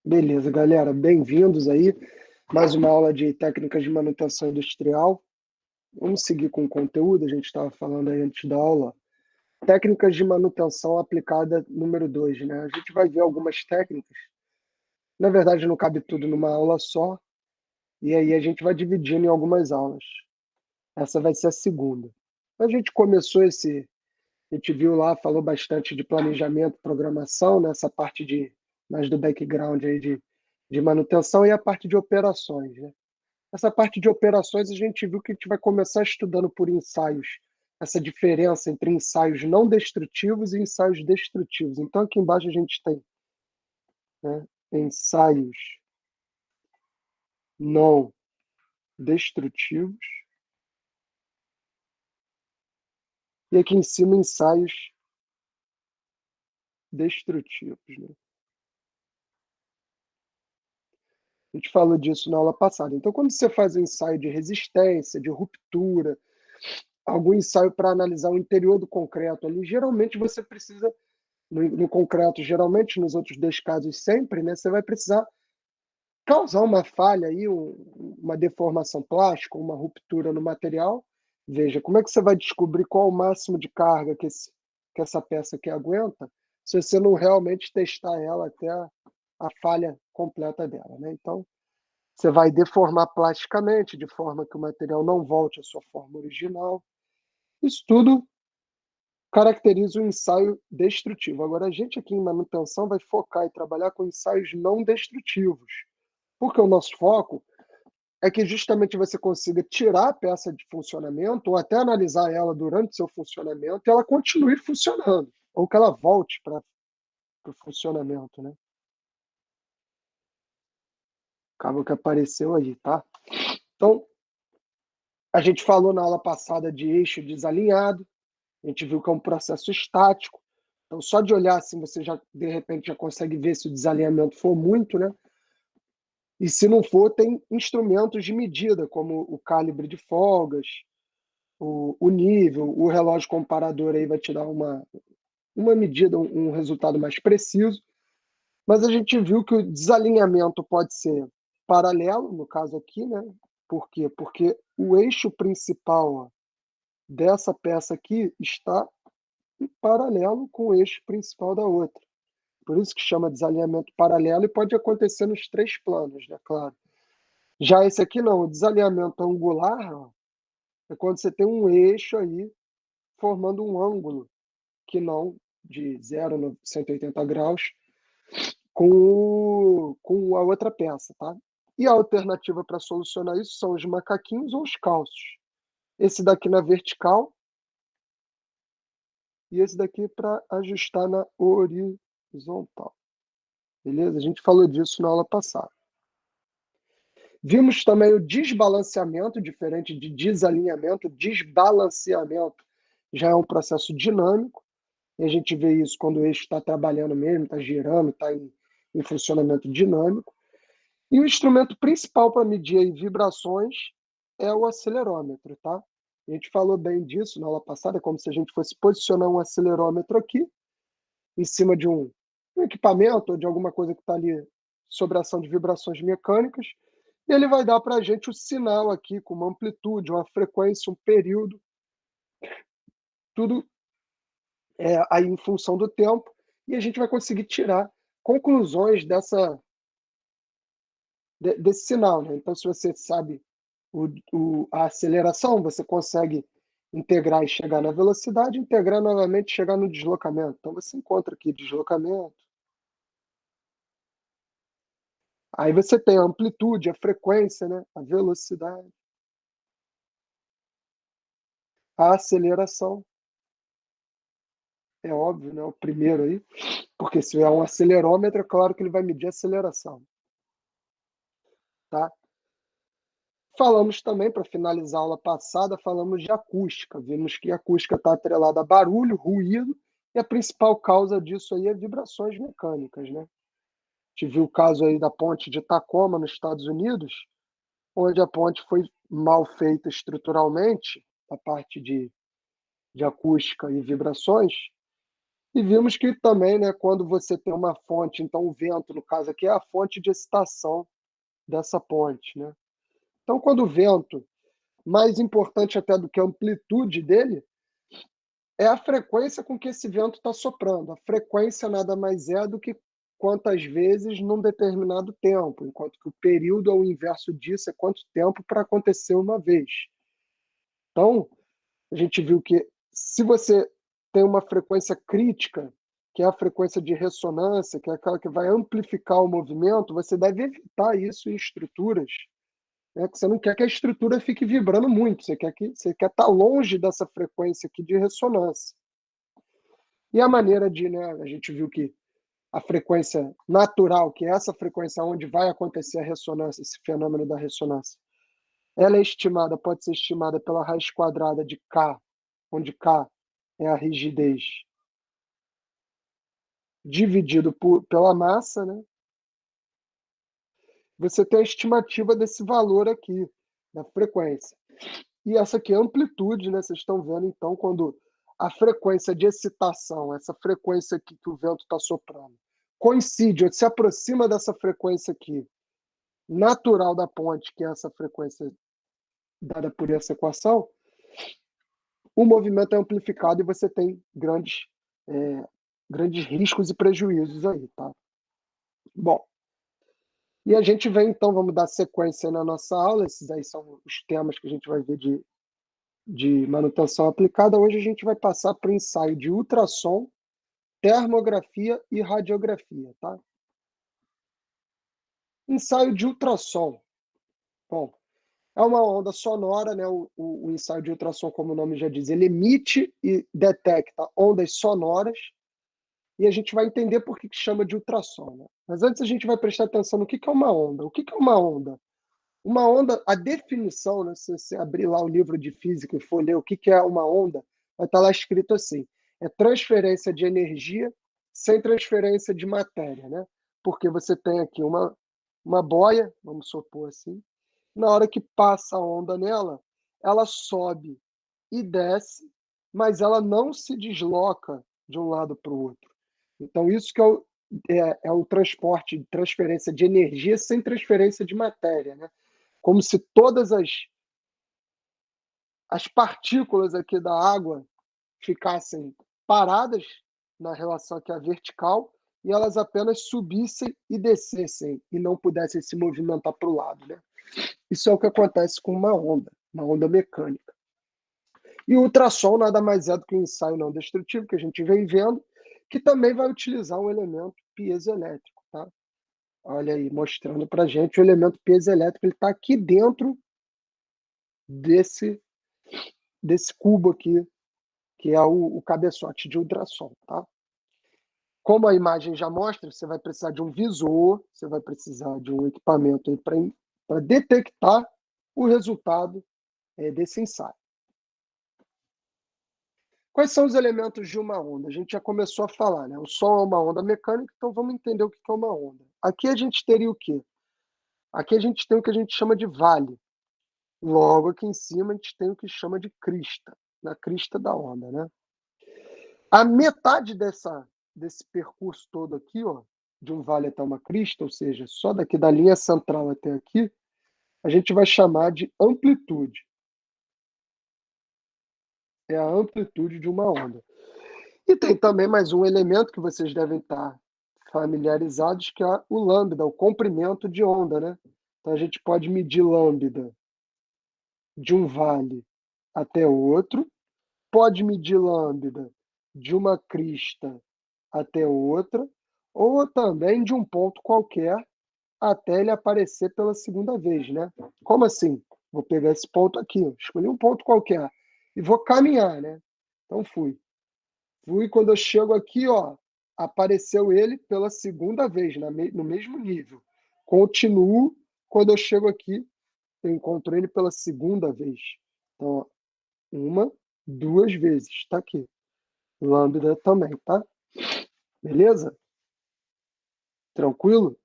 Beleza, galera, bem-vindos aí. Mais uma aula de técnicas de manutenção industrial. Vamos seguir com o conteúdo, a gente estava falando aí antes da aula. Técnicas de manutenção aplicada número 2, né? A gente vai ver algumas técnicas. Na verdade, não cabe tudo numa aula só, e aí a gente vai dividindo em algumas aulas. Essa vai ser a segunda. A gente começou a gente viu lá, falou bastante de planejamento, programação, nessa parte mais do background aí de manutenção e a parte de operações, né? Essa parte de operações a gente viu que a gente vai começar estudando por ensaios, essa diferença entre ensaios não destrutivos e ensaios destrutivos. Então aqui embaixo a gente tem, né, ensaios não destrutivos e aqui em cima ensaios destrutivos, né? A gente falou disso na aula passada. Então, quando você faz um ensaio de resistência, de ruptura, algum ensaio para analisar o interior do concreto ali, geralmente você precisa, no concreto, geralmente, nos outros dois casos sempre, né, você vai precisar causar uma falha aí, uma deformação plástica, uma ruptura no material. Veja, como é que você vai descobrir qual o máximo de carga que essa peça aqui aguenta, se você não realmente testar ela até a falha completa dela, né? Então, você vai deformar plasticamente, de forma que o material não volte à sua forma original. Isso tudo caracteriza o ensaio destrutivo. Agora, a gente aqui em manutenção vai focar e trabalhar com ensaios não destrutivos, porque o nosso foco é que justamente você consiga tirar a peça de funcionamento ou até analisar ela durante seu funcionamento e ela continue funcionando, ou que ela volte para o funcionamento, né? Acaba que apareceu aí, tá? Então, a gente falou na aula passada de eixo desalinhado, a gente viu que é um processo estático. Então, só de olhar assim, você já, de repente, já consegue ver se o desalinhamento for muito, né? E se não for, tem instrumentos de medida, como o calibre de folgas, o nível, o relógio comparador aí vai te dar uma medida, um resultado mais preciso. Mas a gente viu que o desalinhamento pode ser paralelo, no caso aqui, né? Por quê? Porque o eixo principal, ó, dessa peça aqui está em paralelo com o eixo principal da outra. Por isso que chama desalinhamento paralelo e pode acontecer nos três planos, né? Claro. Já esse aqui não, o desalinhamento angular, ó, é quando você tem um eixo aí formando um ângulo, que não de 0 a 180 graus, com a outra peça, tá? E a alternativa para solucionar isso são os macaquinhos ou os calços. Esse daqui na vertical e esse daqui para ajustar na horizontal. Beleza? A gente falou disso na aula passada. Vimos também o desbalanceamento, diferente de desalinhamento, desbalanceamento já é um processo dinâmico, e a gente vê isso quando o eixo está trabalhando mesmo, está girando, está em funcionamento dinâmico. E o instrumento principal para medir aí vibrações é o acelerômetro, tá? A gente falou bem disso na aula passada, como se a gente fosse posicionar um acelerômetro aqui, em cima de um equipamento ou de alguma coisa que está ali sob a ação de vibrações mecânicas, e ele vai dar para a gente o sinal aqui com uma amplitude, uma frequência, um período, tudo aí em função do tempo, e a gente vai conseguir tirar conclusões desse sinal, né? Então, se você sabe a aceleração, você consegue integrar e chegar na velocidade, integrar novamente e chegar no deslocamento. Então, você encontra aqui deslocamento. Aí você tem a amplitude, a frequência, né? A velocidade, a aceleração. É óbvio, né? O primeiro aí, porque se é um acelerômetro, é claro que ele vai medir a aceleração, tá? Falamos também, para finalizar a aula passada, falamos de acústica. Vimos que a acústica está atrelada a barulho, ruído, e a principal causa disso aí é vibrações mecânicas, né? A gente viu o caso aí da ponte de Tacoma, nos Estados Unidos, onde a ponte foi mal feita estruturalmente, a parte de acústica e vibrações, E vimos que também, né, quando você tem uma fonte, então o vento, no caso aqui, é a fonte de excitação dessa ponte, né? Então, quando o vento, mais importante até do que a amplitude dele, é a frequência com que esse vento está soprando. A frequência nada mais é do que quantas vezes num determinado tempo, enquanto que o período é o inverso disso, é quanto tempo para acontecer uma vez. Então, a gente viu que se você tem uma frequência crítica, que é a frequência de ressonância, que é aquela que vai amplificar o movimento, você deve evitar isso em estruturas, né, que você não quer que a estrutura fique vibrando muito, você quer estar longe dessa frequência aqui de ressonância. E a maneira de, né, a gente viu que a frequência natural, que é essa frequência onde vai acontecer a ressonância, esse fenômeno da ressonância, ela é estimada, pode ser estimada pela raiz quadrada de K, onde K é a rigidez, dividido pela massa, né? Você tem a estimativa desse valor aqui, da frequência. E essa aqui é a amplitude, né? Vocês estão vendo, então, quando a frequência de excitação, essa frequência aqui que o vento está soprando, coincide ou se aproxima dessa frequência aqui, natural da ponte, que é essa frequência dada por essa equação, o movimento é amplificado e você tem grandes riscos e prejuízos aí, tá? Bom, e a gente vem, então, vamos dar sequência na nossa aula, esses aí são os temas que a gente vai ver de manutenção aplicada. Hoje a gente vai passar para o ensaio de ultrassom, termografia e radiografia, tá? Ensaio de ultrassom. Bom, é uma onda sonora, né? O ensaio de ultrassom, como o nome já diz, ele emite e detecta ondas sonoras, e a gente vai entender por que chama de ultrassom, né? Mas antes a gente vai prestar atenção no que é uma onda. O que é uma onda? Uma onda, a definição, né, se você abrir lá o livro de física e for ler o que é uma onda, vai estar lá escrito assim: é transferência de energia sem transferência de matéria, né? Porque você tem aqui uma boia, vamos supor assim, na hora que passa a onda nela, ela sobe e desce, mas ela não se desloca de um lado para o outro. Então, isso que é o transporte, transferência de energia sem transferência de matéria, né? Como se todas as partículas aqui da água ficassem paradas na relação aqui à vertical e elas apenas subissem e descessem e não pudessem se movimentar para o lado, né? Isso é o que acontece com uma onda mecânica. E o ultrassom nada mais é do que um ensaio não destrutivo que a gente vem vendo, que também vai utilizar um elemento piezoelétrico, tá? Olha aí, mostrando para a gente o elemento piezoelétrico, ele está aqui dentro desse cubo aqui, que é o cabeçote de ultrassom, tá? Como a imagem já mostra, você vai precisar de um visor, você vai precisar de um equipamento para detectar o resultado desse ensaio. Quais são os elementos de uma onda? A gente já começou a falar, né? O som é uma onda mecânica, então vamos entender o que é uma onda. Aqui a gente teria o quê? Aqui a gente tem o que a gente chama de vale. Logo aqui em cima a gente tem o que chama de crista, na crista da onda, né? A metade desse percurso todo aqui, ó, de um vale até uma crista, ou seja, só daqui da linha central até aqui, a gente vai chamar de amplitude. É a amplitude de uma onda. E tem também mais um elemento que vocês devem estar familiarizados, que é o lambda, o comprimento de onda, né? Então a gente pode medir lambda de um vale até outro, pode medir lambda de uma crista até outra, ou também de um ponto qualquer até ele aparecer pela segunda vez, né? Como assim? Vou pegar esse ponto aqui, ó, escolhi um ponto qualquer e vou caminhar, né? Então fui. Fui, quando eu chego aqui, ó, apareceu ele pela segunda vez, no mesmo nível. Continuo, quando eu chego aqui, eu encontro ele pela segunda vez. Então, ó, uma, duas vezes, tá aqui. Lambda também, tá? Beleza? Tranquilo?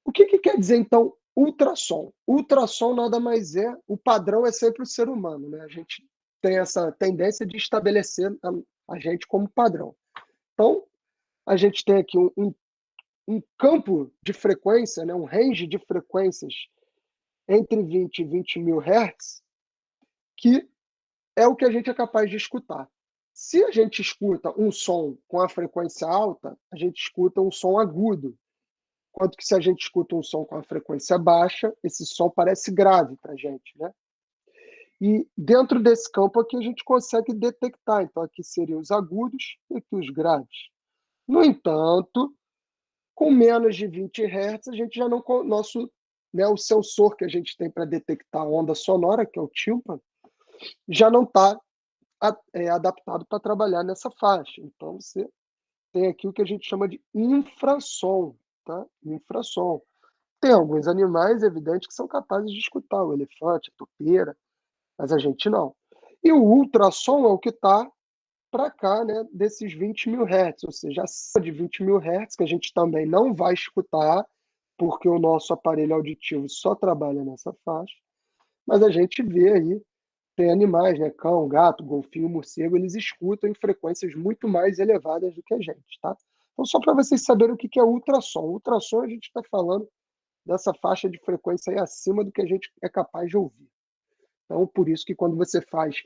O que quer dizer, então, ultrassom? Ultrassom nada mais o padrão é sempre o ser humano, né? A gente tem essa tendência de estabelecer a gente como padrão. Então, a gente tem aqui um campo de frequência, né, um range de frequências entre 20 e 20 mil hertz, que é o que a gente é capaz de escutar. Se a gente escuta um som com a frequência alta, a gente escuta um som agudo. Enquanto que se a gente escuta um som com a frequência baixa, esse som parece grave para a gente, né? E dentro desse campo aqui a gente consegue detectar. Então aqui seriam os agudos e aqui os graves. No entanto, com menos de 20 Hz, a gente já não... o sensor que a gente tem para detectar a onda sonora, que é o tímpano, já não está adaptado para trabalhar nessa faixa. Então, você tem aqui o que a gente chama de infrassom, tá? Infrassom. Tem alguns animais, evidente, que são capazes de escutar, o elefante, a topeira, mas a gente não. E o ultrassom é o que está para cá, né, desses 20 mil Hz, ou seja, acima de 20 mil Hz, que a gente também não vai escutar, porque o nosso aparelho auditivo só trabalha nessa faixa, mas a gente vê aí, tem animais, né, cão, gato, golfinho, morcego, eles escutam em frequências muito mais elevadas do que a gente, tá? Então, só para vocês saberem o que é ultrassom. Ultrassom, a gente está falando dessa faixa de frequência aí acima do que a gente é capaz de ouvir. Então, por isso que quando você faz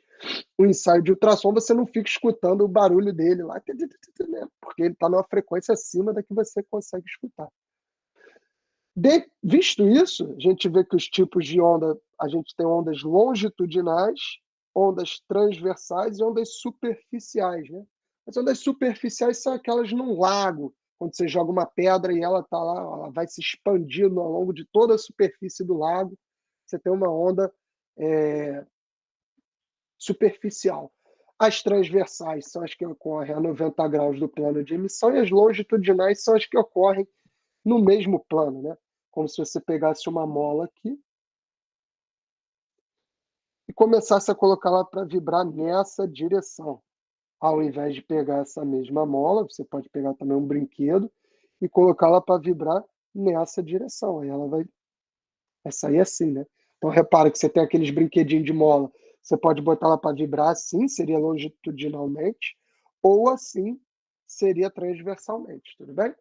um ensaio de ultrassom, você não fica escutando o barulho dele lá, porque ele está numa frequência acima da que você consegue escutar. Visto isso, a gente vê que os tipos de onda, a gente tem ondas longitudinais, ondas transversais e ondas superficiais, né? As ondas superficiais são aquelas num lago, quando você joga uma pedra e ela está lá, ela vai se expandindo ao longo de toda a superfície do lago, você tem uma onda superficial. As transversais são as que ocorrem a 90 graus do plano de emissão e as longitudinais são as que ocorrem no mesmo plano, né? Como se você pegasse uma mola aqui e começasse a colocá-la para vibrar nessa direção. Ao invés de pegar essa mesma mola, você pode pegar também um brinquedo e colocá-la para vibrar nessa direção. Aí ela vai sair assim, né? Então repara que você tem aqueles brinquedinhos de mola. Você pode botar ela para vibrar assim, seria longitudinalmente, ou assim, seria transversalmente, tudo bem?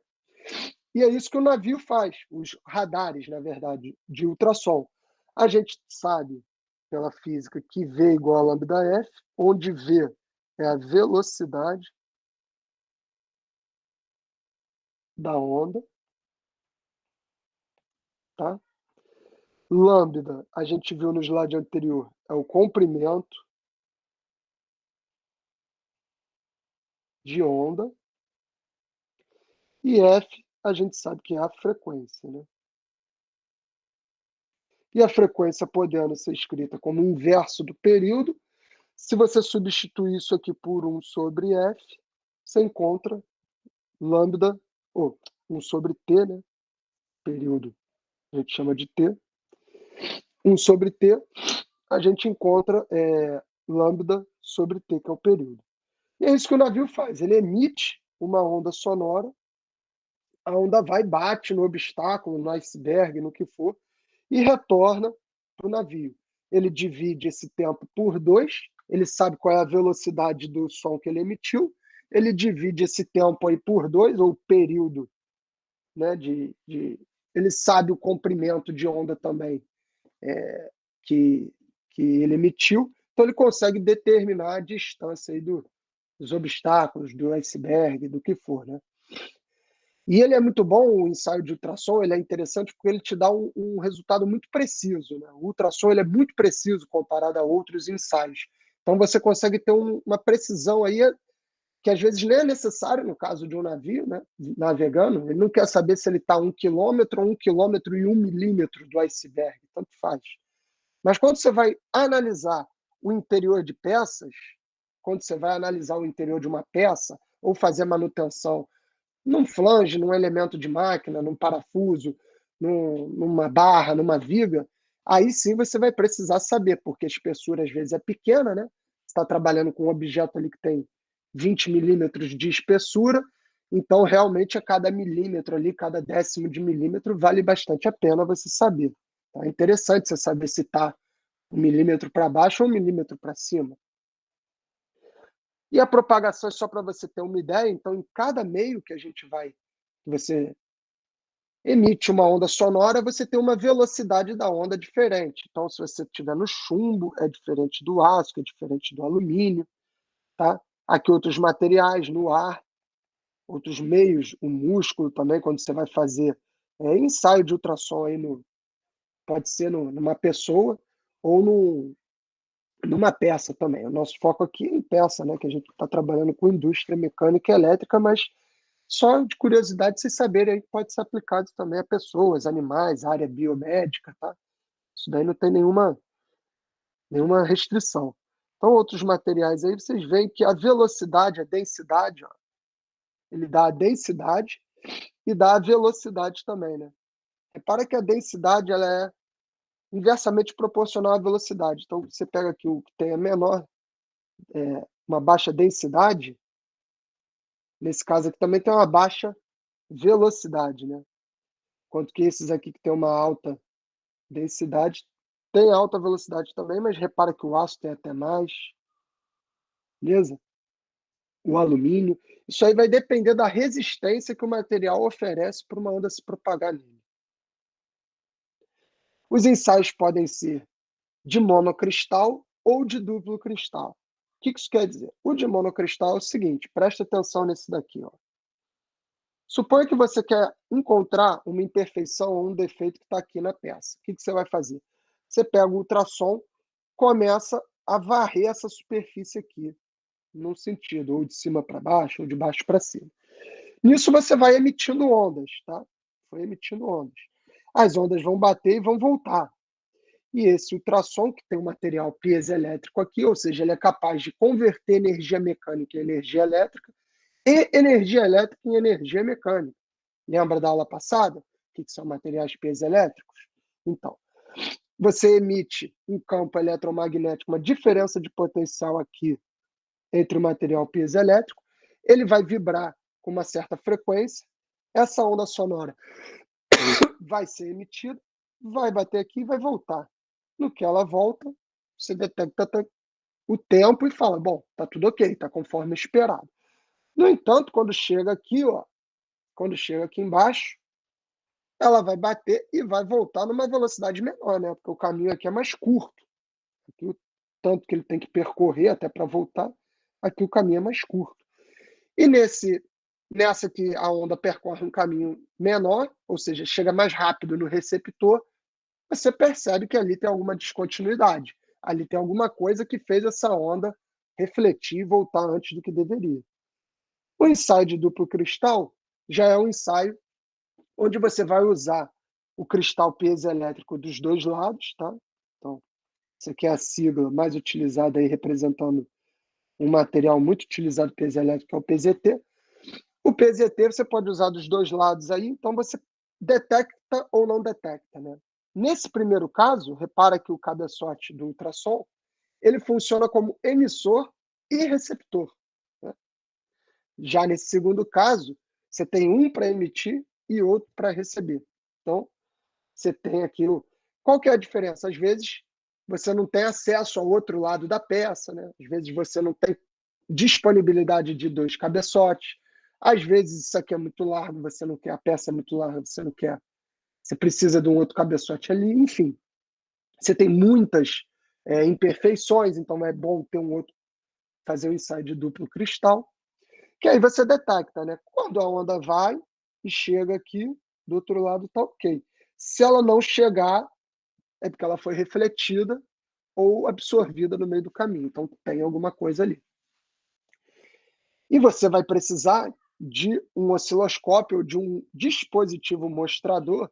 E é isso que o navio faz, os radares, na verdade, de ultrassom. A gente sabe, pela física, que V é igual a lambda F, onde V é a velocidade da onda, tá? Lambda, a gente viu no slide anterior, é o comprimento de onda, e F, a gente sabe que é a frequência, né? E a frequência podendo ser escrita como inverso do período, se você substituir isso aqui por 1 sobre F, você encontra lambda, ou 1 sobre T, né? Período, a gente chama de T. 1 sobre T, a gente encontra lambda sobre T, que é o período. E é isso que o navio faz, ele emite uma onda sonora, a onda vai, bate no obstáculo, no iceberg, no que for, e retorna para o navio. Ele divide esse tempo por 2, ele sabe qual é a velocidade do som que ele emitiu, ele divide esse tempo aí por 2, ou período, né, ele sabe o comprimento de onda também que ele emitiu, então ele consegue determinar a distância aí dos obstáculos, do iceberg, do que for, né? E ele é muito bom, o ensaio de ultrassom, ele é interessante porque ele te dá um resultado muito preciso, né? O ultrassom ele é muito preciso comparado a outros ensaios. Então você consegue ter uma precisão aí que às vezes nem é necessário no caso de um navio, né? Navegando, ele não quer saber se ele está a 1 quilômetro ou 1 quilômetro e 1 milímetro do iceberg, tanto faz. Mas quando você vai analisar o interior de peças, quando você vai analisar o interior de uma peça ou fazer manutenção num flange, num elemento de máquina, num parafuso, numa barra, numa viga, aí sim você vai precisar saber, porque a espessura às vezes é pequena, né? Você está trabalhando com um objeto ali que tem 20 milímetros de espessura, então realmente a cada milímetro ali, cada décimo de milímetro, vale bastante a pena você saber. Tá? É interessante você saber se está 1 milímetro para baixo ou 1 milímetro para cima. E a propagação é só para você ter uma ideia, então em cada meio que você emite uma onda sonora, você tem uma velocidade da onda diferente. Então, se você estiver no chumbo, é diferente do aço, é diferente do alumínio, tá? Aqui outros materiais, no ar, outros meios, o músculo também, quando você vai fazer ensaio de ultrassom aí pode ser numa pessoa ou numa peça também. O nosso foco aqui é em peça, né? Que a gente está trabalhando com indústria mecânica e elétrica, mas só de curiosidade vocês saberem aí que pode ser aplicado também a pessoas, animais, área biomédica, tá? Isso daí não tem nenhuma restrição. Então, outros materiais aí, vocês veem que a velocidade, a densidade, ó, ele dá a densidade e dá a velocidade também, né? Repara que a densidade ela é inversamente proporcional à velocidade. Então, você pega aqui o que tem a menor, uma baixa densidade, nesse caso aqui também tem uma baixa velocidade, né? Enquanto que esses aqui que tem uma alta densidade, tem alta velocidade também, mas repara que o aço tem até mais, beleza? O alumínio. Isso aí vai depender da resistência que o material oferece para uma onda se propagar nele. Os ensaios podem ser de monocristal ou de duplo cristal. O que isso quer dizer? O de monocristal é o seguinte, presta atenção nesse daqui, ó. Suponha que você quer encontrar uma imperfeição ou um defeito que está aqui na peça. O que você vai fazer? Você pega o ultrassom, começa a varrer essa superfície aqui, num sentido, ou de cima para baixo, ou de baixo para cima. Nisso você vai emitindo ondas, tá? Foi emitindo ondas. As ondas vão bater e vão voltar. E esse ultrassom, que tem um material piezoelétrico aqui, ou seja, ele é capaz de converter energia mecânica em energia elétrica e energia elétrica em energia mecânica. Lembra da aula passada? O que são materiais piezoelétricos? Então, você emite um campo eletromagnético, uma diferença de potencial aqui entre o material piezoelétrico, ele vai vibrar com uma certa frequência, essa onda sonora vai ser emitida, vai bater aqui e vai voltar. No que ela volta, você detecta o tempo e fala, bom, tá tudo ok, tá conforme esperado. No entanto, quando chega aqui, ó, quando chega aqui embaixo, ela vai bater e vai voltar numa velocidade menor, né? Porque o caminho aqui é mais curto. Aqui, o tanto que ele tem que percorrer até para voltar, aqui o caminho é mais curto. E nessa que a onda percorre um caminho menor, ou seja, chega mais rápido no receptor, você percebe que ali tem alguma descontinuidade. Ali tem alguma coisa que fez essa onda refletir e voltar antes do que deveria. O ensaio de duplo cristal já é um ensaio onde você vai usar o cristal piezoelétrico dos dois lados, tá? Então, isso aqui é a sigla mais utilizada aí, representando um material muito utilizado piezoelétrico, que é o PZT. O PZT você pode usar dos dois lados aí, então você detecta ou não detecta, né? Nesse primeiro caso, repara que o cabeçote do ultrassom, ele funciona como emissor e receptor, né? Já nesse segundo caso, você tem um para emitir e outro para receber. Então, você tem aquilo. Qual que é a diferença? Às vezes, você não tem acesso ao outro lado da peça, né? Às vezes, você não tem disponibilidade de dois cabeçotes. Às vezes, isso aqui é muito largo, você não quer, a peça é muito larga, você não quer. Você precisa de um outro cabeçote ali, enfim. Você tem muitas imperfeições, então é bom ter um outro, fazer um ensaio de duplo cristal, que aí você detecta, né? Quando a onda vai e chega aqui, do outro lado tá ok. Se ela não chegar, é porque ela foi refletida ou absorvida no meio do caminho. Então tem alguma coisa ali. E você vai precisar de um osciloscópio ou de um dispositivo mostrador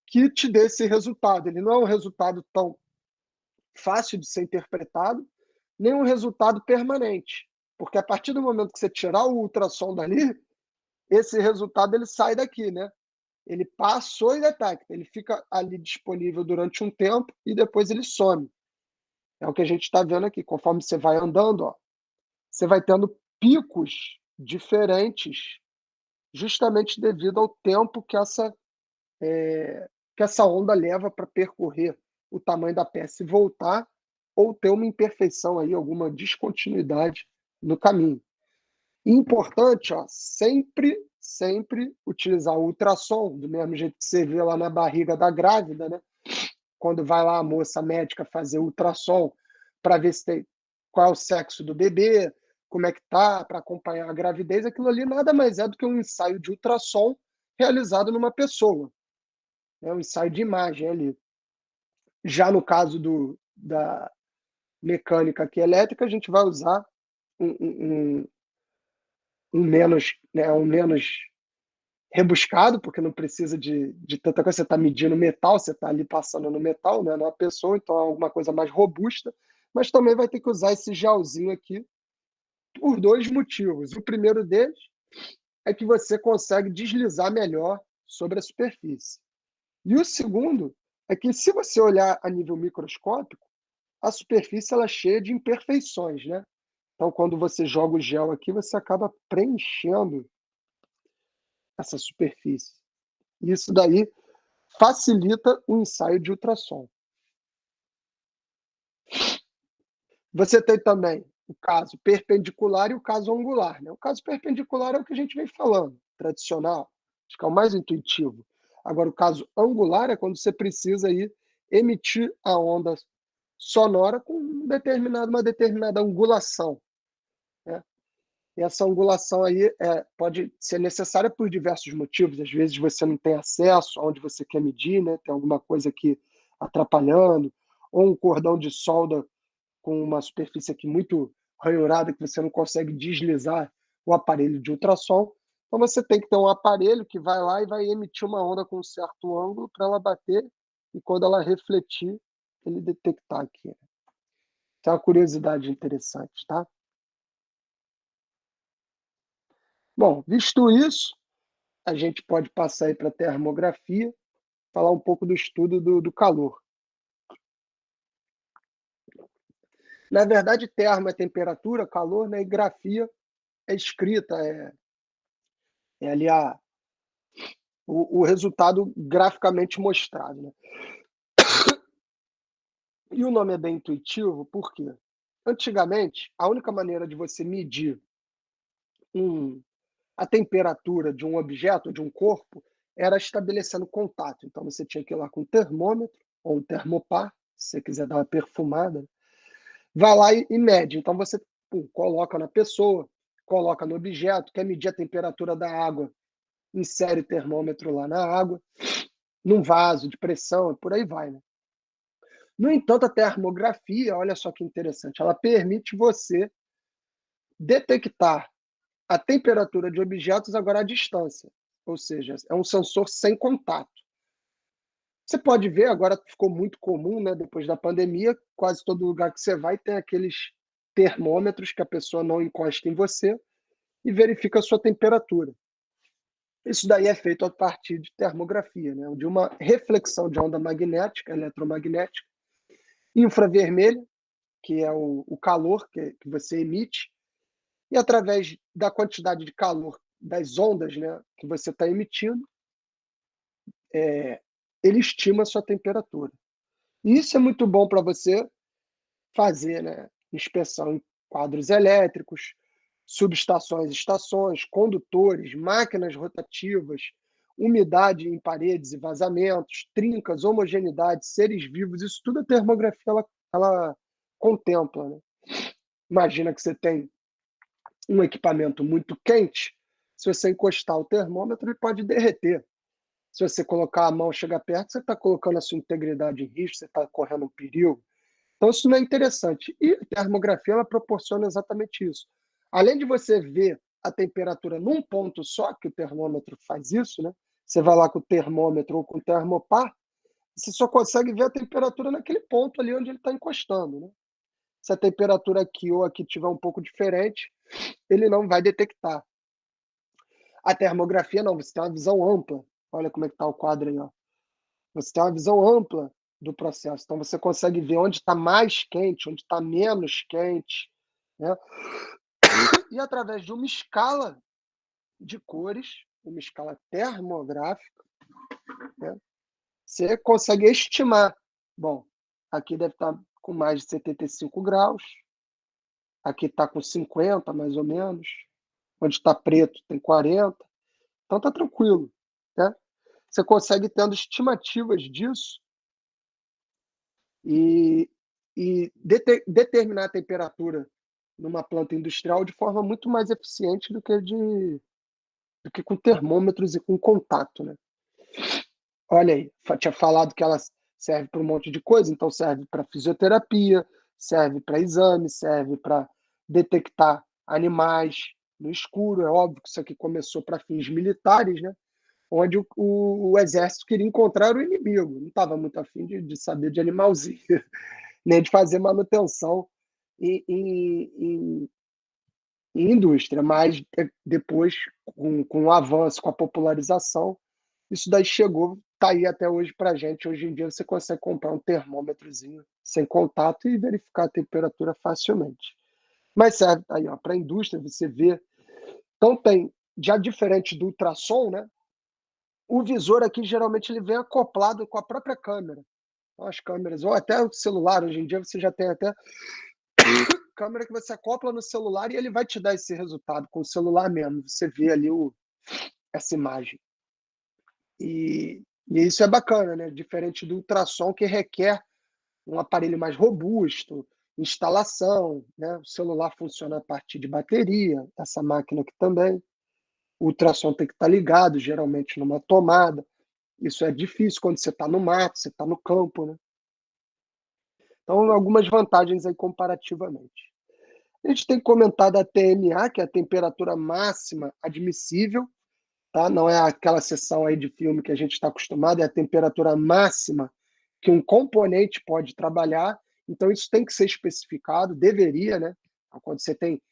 que te dê esse resultado. Ele não é um resultado tão fácil de ser interpretado, nem um resultado permanente. Porque a partir do momento que você tirar o ultrassom dali, esse resultado ele sai daqui, né? Ele passou e detecta, ele fica ali disponível durante um tempo e depois ele some. É o que a gente está vendo aqui. Conforme você vai andando, ó, você vai tendo picos diferentes, justamente devido ao tempo que essa onda leva para percorrer o tamanho da peça e voltar, ou ter uma imperfeição aí, alguma descontinuidade no caminho. E importante, ó, sempre utilizar o ultrassom, do mesmo jeito que você vê lá na barriga da grávida, né? Quando vai lá a moça médica fazer ultrassom para ver se tem, qual é o sexo do bebê, como é que tá, para acompanhar a gravidez, aquilo ali nada mais é do que um ensaio de ultrassom realizado numa pessoa, né? Um ensaio de imagem ali. Já no caso da mecânica aqui elétrica, a gente vai usar um, um, um menos, né, um menos rebuscado, porque não precisa de tanta coisa. Você está medindo metal, você está ali passando no metal, né, na pessoa, então é alguma coisa mais robusta, mas também vai ter que usar esse gelzinho aqui por dois motivos. O primeiro deles é que você consegue deslizar melhor sobre a superfície. E o segundo é que, se você olhar a nível microscópico, a superfície ela é cheia de imperfeições, né? Então, quando você joga o gel aqui, você acaba preenchendo essa superfície. Isso daí facilita o ensaio de ultrassom. Você tem também o caso perpendicular e o caso angular, né? O caso perpendicular é o que a gente vem falando, tradicional, acho que é o mais intuitivo. Agora, o caso angular é quando você precisa aí emitir a onda sonora com uma determinada angulação, né? E essa angulação aí pode ser necessária por diversos motivos. Às vezes você não tem acesso aonde você quer medir, né? Tem alguma coisa aqui atrapalhando, ou um cordão de solda com uma superfície aqui muito ranhurada que você não consegue deslizar o aparelho de ultrassom. Então você tem que ter um aparelho que vai lá e vai emitir uma onda com um certo ângulo para ela bater e, quando ela refletir, ele detectar aqui. Então é uma curiosidade interessante, tá? Bom, visto isso, a gente pode passar aí para a termografia, falar um pouco do estudo do calor. Na verdade, termo é temperatura, calor, né? E grafia é escrita, é ali o resultado graficamente mostrado, né? E o nome é bem intuitivo, por quê? Antigamente, a única maneira de você medir a temperatura de um objeto, de um corpo, era estabelecendo contato. Então você tinha que ir lá com um termômetro ou um termopar, se você quiser dar uma perfumada, vai lá e mede. Então você coloca na pessoa, coloca no objeto, quer medir a temperatura da água, insere o termômetro lá na água, num vaso de pressão, e por aí vai, né? No entanto, a termografia, olha só que interessante, ela permite você detectar a temperatura de objetos agora à distância, ou seja, é um sensor sem contato. Você pode ver, agora ficou muito comum, né, depois da pandemia, quase todo lugar que você vai tem aqueles termômetros que a pessoa não encosta em você e verifica a sua temperatura. Isso daí é feito a partir de termografia, né, de uma reflexão de onda magnética, eletromagnética, infravermelha, que é o calor que você emite, e através da quantidade de calor das ondas, né, que você está emitindo, ele estima a sua temperatura. E isso é muito bom para você fazer, né, inspeção em quadros elétricos, subestações, estações, condutores, máquinas rotativas, umidade em paredes e vazamentos, trincas, homogeneidade, seres vivos, isso tudo a termografia ela contempla, né? Imagina que você tem um equipamento muito quente, se você encostar o termômetro, ele pode derreter. Se você colocar a mão, chegar perto, você está colocando a sua integridade em risco, você está correndo um perigo. Então, isso não é interessante. E a termografia ela proporciona exatamente isso. Além de você ver a temperatura num ponto só, que o termômetro faz isso, né? Você vai lá com o termômetro ou com o termopar, você só consegue ver a temperatura naquele ponto ali onde ele está encostando, né? Se a temperatura aqui ou aqui estiver um pouco diferente, ele não vai detectar. A termografia não, você tem uma visão ampla. Olha como é que está o quadro aí, ó. Você tem uma visão ampla do processo. Então você consegue ver onde está mais quente, onde está menos quente, né? E através de uma escala de cores, uma escala termográfica, né, você consegue estimar. Bom, aqui deve estar com mais de 75 graus. Aqui está com 50, mais ou menos. Onde está preto tem 40. Então está tranquilo, né? Você consegue tendo estimativas disso e, determinar a temperatura numa planta industrial de forma muito mais eficiente do que com termômetros e com contato, né? Olha aí, tinha falado que ela serve para um monte de coisa, então serve para fisioterapia, serve para exame, serve para detectar animais no escuro. É óbvio que isso aqui começou para fins militares, né? Onde o exército queria encontrar o inimigo, não estava muito afim de saber de animalzinho, nem de fazer manutenção em indústria, mas depois, com o avanço, com a popularização, isso daí chegou, tá aí até hoje para a gente. Hoje em dia você consegue comprar um termômetrozinho sem contato e verificar a temperatura facilmente. Mas serve aí, ó, para a indústria, você vê. Então tem, já diferente do ultrassom, né? O visor aqui geralmente ele vem acoplado com a própria câmera. Então, as câmeras, ou até o celular, hoje em dia você já tem até câmera que você acopla no celular e ele vai te dar esse resultado com o celular mesmo. Você vê ali essa imagem. E isso é bacana, né? Diferente do ultrassom, que requer um aparelho mais robusto, instalação, né? O celular funciona a partir de bateria, essa máquina aqui também. O ultrassom tem que estar ligado, geralmente numa tomada. Isso é difícil quando você está no mato, você está no campo, né? Então, algumas vantagens aí comparativamente. A gente tem comentado a TMA, que é a temperatura máxima admissível, tá? Não é aquela sessão aí de filme que a gente está acostumado, é a temperatura máxima que um componente pode trabalhar. Então, isso tem que ser especificado, deveria, né? Quando você tem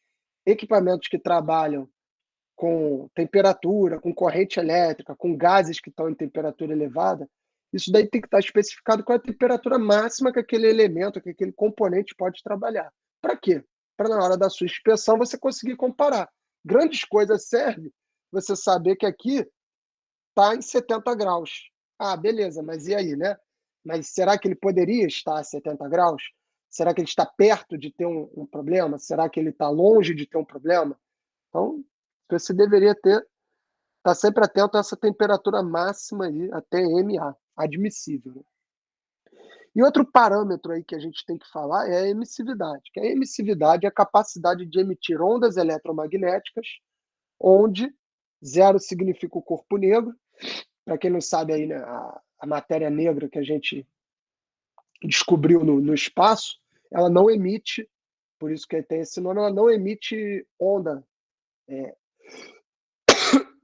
equipamentos que trabalham com temperatura, com corrente elétrica, com gases que estão em temperatura elevada, isso daí tem que estar especificado qual é a temperatura máxima que aquele elemento, que aquele componente pode trabalhar. Para quê? Para na hora da sua inspeção você conseguir comparar. Grandes coisas servem você saber que aqui está em 70 graus. Ah, beleza, mas e aí, né? Mas será que ele poderia estar a 70 graus? Será que ele está perto de ter um problema? Será que ele está longe de ter um problema? Então, você deveria estar sempre atento a essa temperatura máxima aí, a TMA, admissível, né? E outro parâmetro aí que a gente tem que falar é a emissividade, que a emissividade é a capacidade de emitir ondas eletromagnéticas, onde zero significa o corpo negro. Para quem não sabe aí, né, a matéria negra que a gente descobriu no espaço, ela não emite, por isso que tem esse nome, ela não emite onda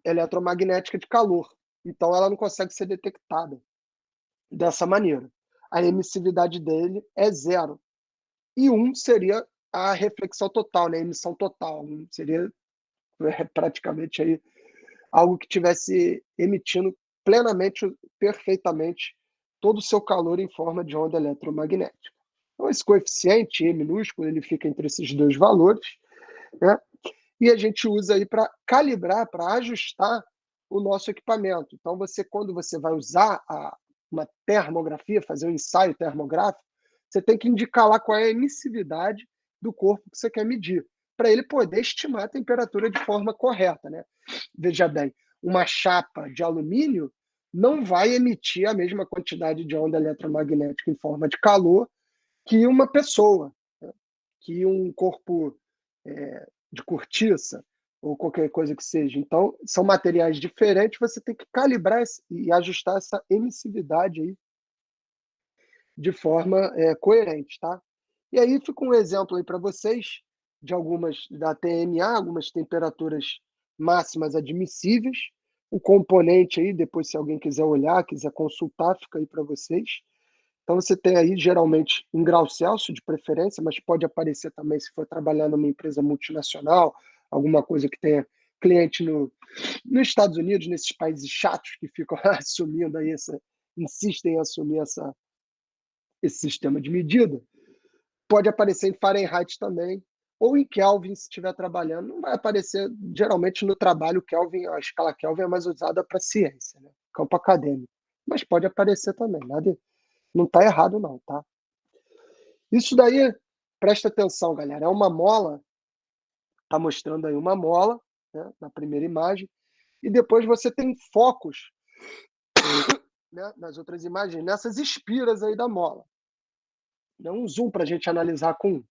eletromagnética de calor. Então ela não consegue ser detectada dessa maneira. A emissividade dele é zero. E seria a reflexão total, né? A emissão total. Seria praticamente aí algo que estivesse emitindo plenamente, perfeitamente, todo o seu calor em forma de onda eletromagnética. Então, esse coeficiente, E minúsculo, ele fica entre esses dois valores, né? E a gente usa aí para calibrar, para ajustar o nosso equipamento. Então, quando você vai usar uma termografia, fazer um ensaio termográfico, você tem que indicar lá qual é a emissividade do corpo que você quer medir, para ele poder estimar a temperatura de forma correta, né? Veja bem, uma chapa de alumínio não vai emitir a mesma quantidade de onda eletromagnética em forma de calor que uma pessoa, né? Que um corpo de cortiça ou qualquer coisa que seja. Então, são materiais diferentes, você tem que calibrar e ajustar essa emissividade aí de forma coerente, tá? E aí fica um exemplo aí para vocês de algumas da TMA, algumas temperaturas máximas admissíveis. O componente aí, depois se alguém quiser olhar, quiser consultar, fica aí para vocês. Então você tem aí geralmente em grau Celsius de preferência, mas pode aparecer também se for trabalhar numa empresa multinacional, alguma coisa que tenha cliente nos Estados Unidos, nesses países chatos que ficam assumindo aí insistem em assumir esse sistema de medida. Pode aparecer em Fahrenheit também, ou em Kelvin, se estiver trabalhando. Não vai aparecer, geralmente no trabalho, Kelvin, a escala Kelvin é mais usada para ciência, né? Campo acadêmico. Mas pode aparecer também, nada, não está errado não, tá? Isso daí, presta atenção, galera, é uma mola, está mostrando aí uma mola, né, na primeira imagem, e depois você tem focos, né, nas outras imagens, nessas espiras aí da mola. Dá um zoom para a gente analisar com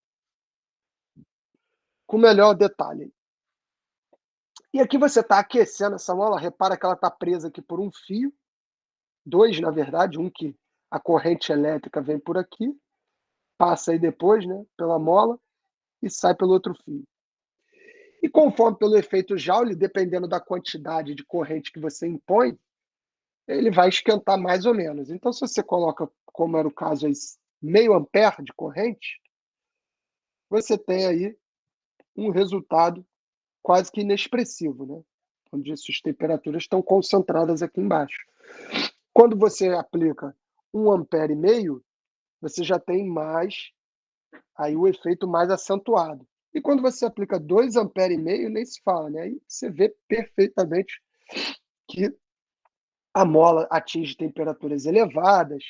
melhor detalhe. E aqui você está aquecendo essa mola, repara que ela está presa aqui por um fio, dois, na verdade, um que a corrente elétrica vem por aqui, passa aí depois, né, pela mola e sai pelo outro fio. E conforme pelo efeito Joule, dependendo da quantidade de corrente que você impõe, ele vai esquentar mais ou menos. Então, se você coloca, como era o caso, aí, meio ampere de corrente, você tem aí um resultado quase que inexpressivo, né? Onde essas temperaturas estão concentradas aqui embaixo. Quando você aplica 1,5 ampere, você já tem mais, aí o efeito mais acentuado. E quando você aplica 2,5 ampere, nem se fala, né? Aí você vê perfeitamente que a mola atinge temperaturas elevadas,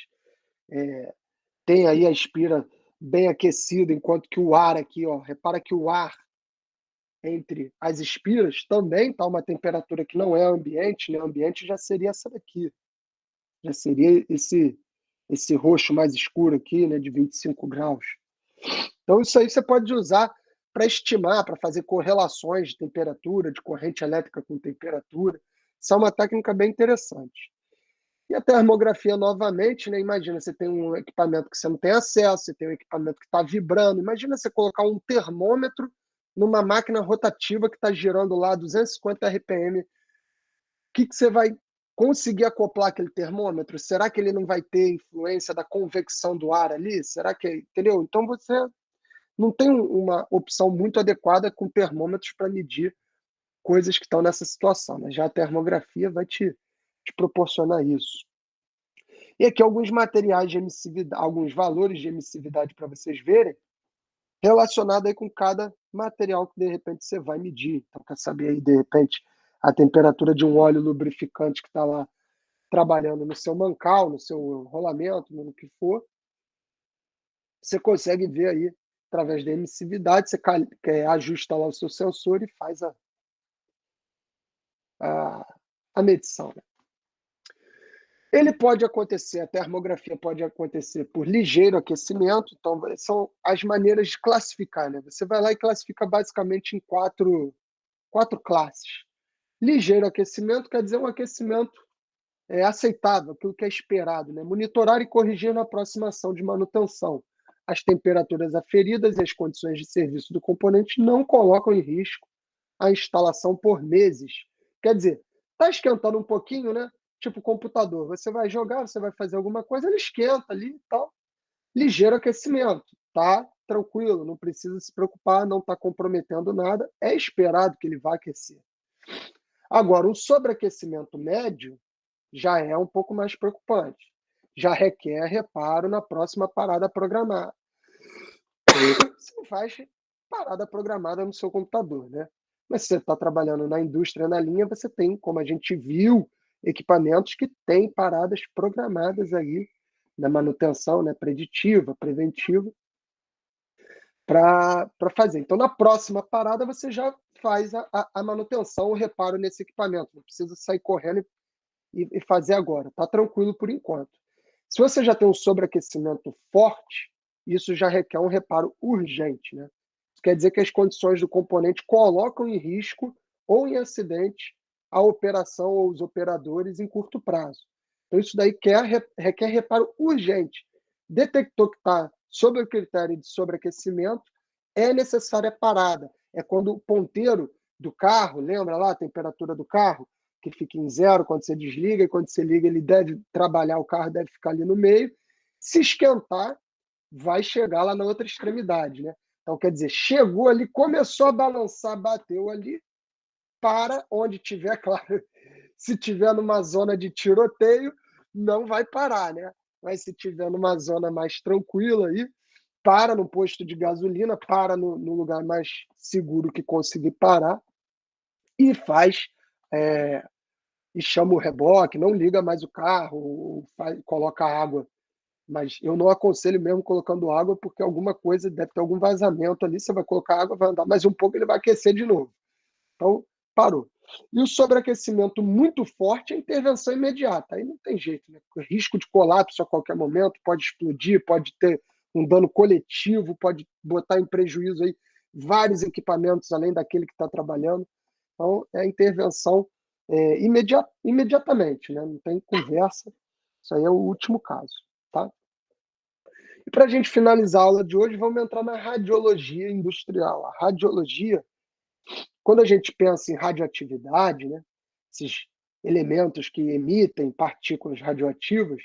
tem aí a espira bem aquecida, enquanto que o ar aqui, ó, repara que o ar entre as espiras também está uma temperatura que não é ambiente, né? Ambiente já seria essa daqui, já seria esse roxo mais escuro aqui, né, de 25 graus. Então isso aí você pode usar para estimar, para fazer correlações de temperatura, de corrente elétrica com temperatura. Isso é uma técnica bem interessante. E a termografia, novamente, né? Imagina, você tem um equipamento que você não tem acesso, você tem um equipamento que está vibrando. Imagina você colocar um termômetro numa máquina rotativa que está girando lá 250 RPM. O que você vai conseguir acoplar aquele termômetro? Será que ele não vai ter influência da convecção do ar ali? Será que, entendeu? Então você não tem uma opção muito adequada com termômetros para medir coisas que estão nessa situação, né? Já a termografia vai te proporcionar isso. E aqui alguns materiais de emissividade, alguns valores de emissividade para vocês verem, relacionado aí com cada material que de repente você vai medir. Então, quer saber aí, de repente, a temperatura de um óleo lubrificante que está lá trabalhando no seu mancal, no seu rolamento, no que for, você consegue ver aí, através da emissividade, você ajusta lá o seu sensor e faz a medição, né? Ele pode acontecer, a termografia pode acontecer por ligeiro aquecimento, então são as maneiras de classificar, né? Você vai lá e classifica basicamente em quatro classes. Ligeiro aquecimento quer dizer um aquecimento aceitável, aquilo que é esperado, né? Monitorar e corrigir na aproximação de manutenção. As temperaturas aferidas e as condições de serviço do componente não colocam em risco a instalação por meses. Quer dizer, está esquentando um pouquinho, né? Tipo computador, você vai jogar, você vai fazer alguma coisa, ele esquenta ali e tal. Ligeiro aquecimento, tá tranquilo, não precisa se preocupar, não está comprometendo nada, é esperado que ele vá aquecer. Agora, o sobreaquecimento médio já é um pouco mais preocupante, já requer reparo na próxima parada programada. Você não faz parada programada no seu computador, né? Mas se você está trabalhando na indústria, na linha, você tem, como a gente viu, equipamentos que têm paradas programadas aí na manutenção, né, preditiva, preventiva, para fazer. Então, na próxima parada, você já faz a manutenção, o reparo nesse equipamento. Não precisa sair correndo e fazer agora. Está tranquilo por enquanto. Se você já tem um sobreaquecimento forte, isso já requer um reparo urgente, né? Isso quer dizer que as condições do componente colocam em risco ou em acidente a operação ou os operadores em curto prazo. Então, isso daí requer reparo urgente. Detectou que está sob o critério de sobreaquecimento, é necessária parada. É quando o ponteiro do carro, lembra lá a temperatura do carro? Que fica em zero quando você desliga, e quando você liga ele deve trabalhar, o carro deve ficar ali no meio. Se esquentar, vai chegar lá na outra extremidade, né? Então, quer dizer, chegou ali, começou a balançar, bateu ali, para onde tiver, claro, se tiver numa zona de tiroteio, não vai parar, né? Mas se tiver numa zona mais tranquila aí, para no posto de gasolina, para no lugar mais seguro que conseguir parar e faz e chama o reboque, não liga mais o carro, coloca água Mas eu não aconselho mesmo colocando água, porque alguma coisa deve ter algum vazamento ali, você vai colocar água, vai andar mais um pouco, ele vai aquecer de novo. Então, parou. E o sobreaquecimento muito forte é intervenção imediata, aí não tem jeito, né? O risco de colapso a qualquer momento, pode explodir, pode ter um dano coletivo, pode botar em prejuízo aí vários equipamentos além daquele que está trabalhando. Então, é intervenção imediatamente, né? Não tem conversa, isso aí é o último caso, tá? E para a gente finalizar a aula de hoje, vamos entrar na radiologia industrial. A radiologia, quando a gente pensa em radioatividade, né, esses elementos que emitem partículas radioativas,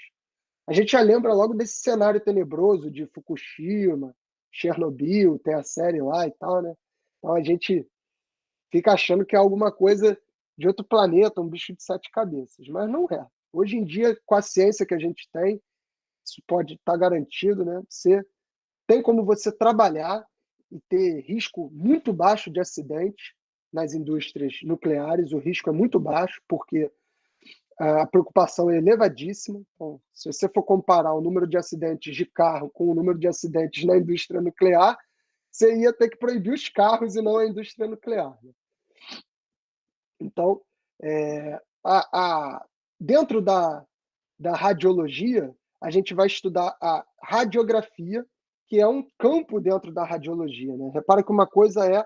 a gente já lembra logo desse cenário tenebroso de Fukushima, Chernobyl, tem a série lá e tal, né? Então a gente fica achando que é alguma coisa de outro planeta, um bicho de 7 cabeças, mas não é. Hoje em dia, com a ciência que a gente tem, isso pode estar garantido, né? Tem como você trabalhar e ter risco muito baixo de acidente nas indústrias nucleares, o risco é muito baixo, porque a preocupação é elevadíssima. Então, se você for comparar o número de acidentes de carro com o número de acidentes na indústria nuclear, você ia ter que proibir os carros e não a indústria nuclear, né? Então, é, dentro da radiologia, a gente vai estudar a radiografia, que é um campo dentro da radiologia, né? Repara que uma coisa é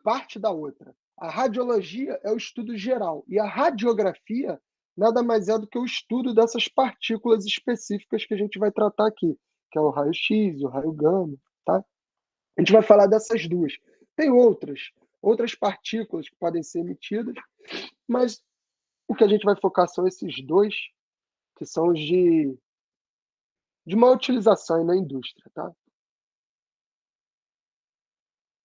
parte da outra. A radiologia é o estudo geral e a radiografia nada mais é do que o estudo dessas partículas específicas que a gente vai tratar aqui, que é o raio-x, o raio gama, tá? A gente vai falar dessas duas. Tem outras partículas que podem ser emitidas, mas o que a gente vai focar são esses dois, que são os de má utilização na indústria, tá?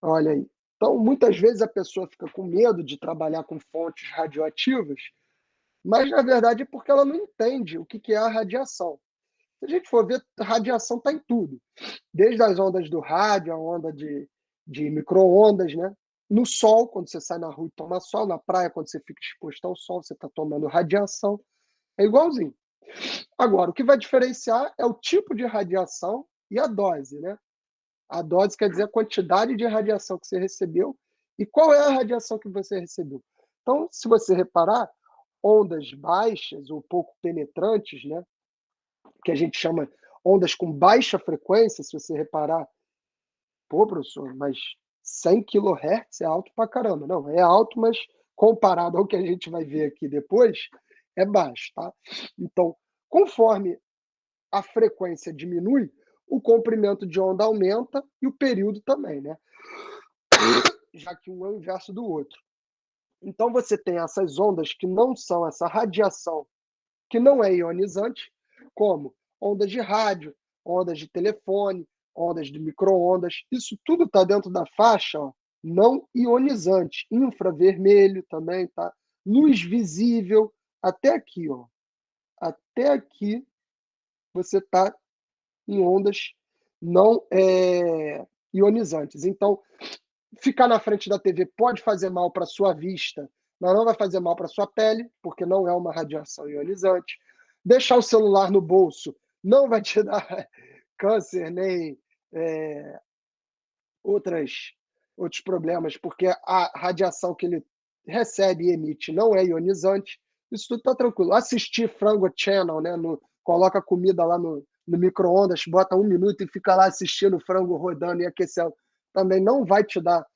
Olha aí. Então, muitas vezes a pessoa fica com medo de trabalhar com fontes radioativas, mas na verdade é porque ela não entende o que é a radiação. Se a gente for ver, a radiação está em tudo, desde as ondas do rádio, a onda de micro-ondas, né? No sol, quando você sai na rua e toma sol, na praia, quando você fica exposto ao sol, você está tomando radiação, é igualzinho. Agora, o que vai diferenciar é o tipo de radiação e a dose, né? A dose quer dizer a quantidade de radiação que você recebeu e qual é a radiação que você recebeu. Então, se você reparar, ondas baixas ou pouco penetrantes, né, que a gente chama ondas com baixa frequência, se você reparar, pô, professor, mas 100 kHz é alto pra caramba. Não, é alto, mas comparado ao que a gente vai ver aqui depois, é baixo, tá? Então, conforme a frequência diminui, o comprimento de onda aumenta e o período também, né? Já que um é o inverso do outro. Então você tem essas ondas que não são essa radiação, que não é ionizante, como ondas de rádio, ondas de telefone, ondas de micro-ondas. Isso tudo está dentro da faixa, ó, não ionizante. Infravermelho também, tá? Luz visível, até aqui, ó. Até aqui você está em ondas não ionizantes. Então, ficar na frente da TV pode fazer mal para a sua vista, mas não vai fazer mal para a sua pele, porque não é uma radiação ionizante. Deixar o celular no bolso não vai te dar câncer nem é, outras, outros problemas, porque a radiação que ele recebe e emite não é ionizante. Isso tudo está tranquilo. Assistir Frango Channel, né, coloca comida lá no micro-ondas, bota 1 minuto e fica lá assistindo o frango rodando e aquecendo. Também não vai te dar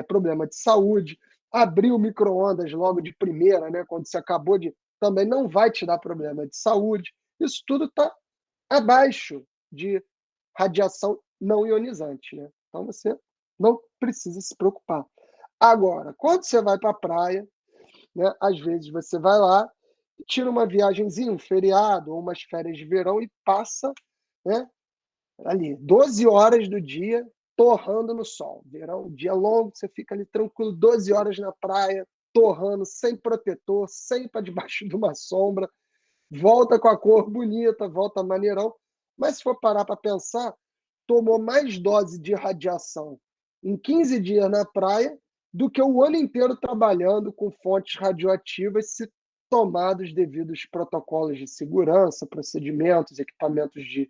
problema de saúde. Abrir o micro-ondas logo de primeira, né, quando você acabou de. Também não vai te dar problema de saúde. Isso tudo está abaixo de radiação não ionizante, né? Então você não precisa se preocupar. Agora, quando você vai para a praia, né, às vezes você vai lá, tira uma viagenzinha, um feriado ou umas férias de verão e passa, né, ali 12 horas do dia torrando no sol. Verão, dia longo, você fica ali tranquilo, 12 horas na praia, torrando, sem protetor, sem para debaixo de uma sombra, volta com a cor bonita, volta maneirão, mas se for parar para pensar, tomou mais dose de radiação em 15 dias na praia do que o ano inteiro trabalhando com fontes radioativas, se tomado os devidos protocolos de segurança, procedimentos, equipamentos de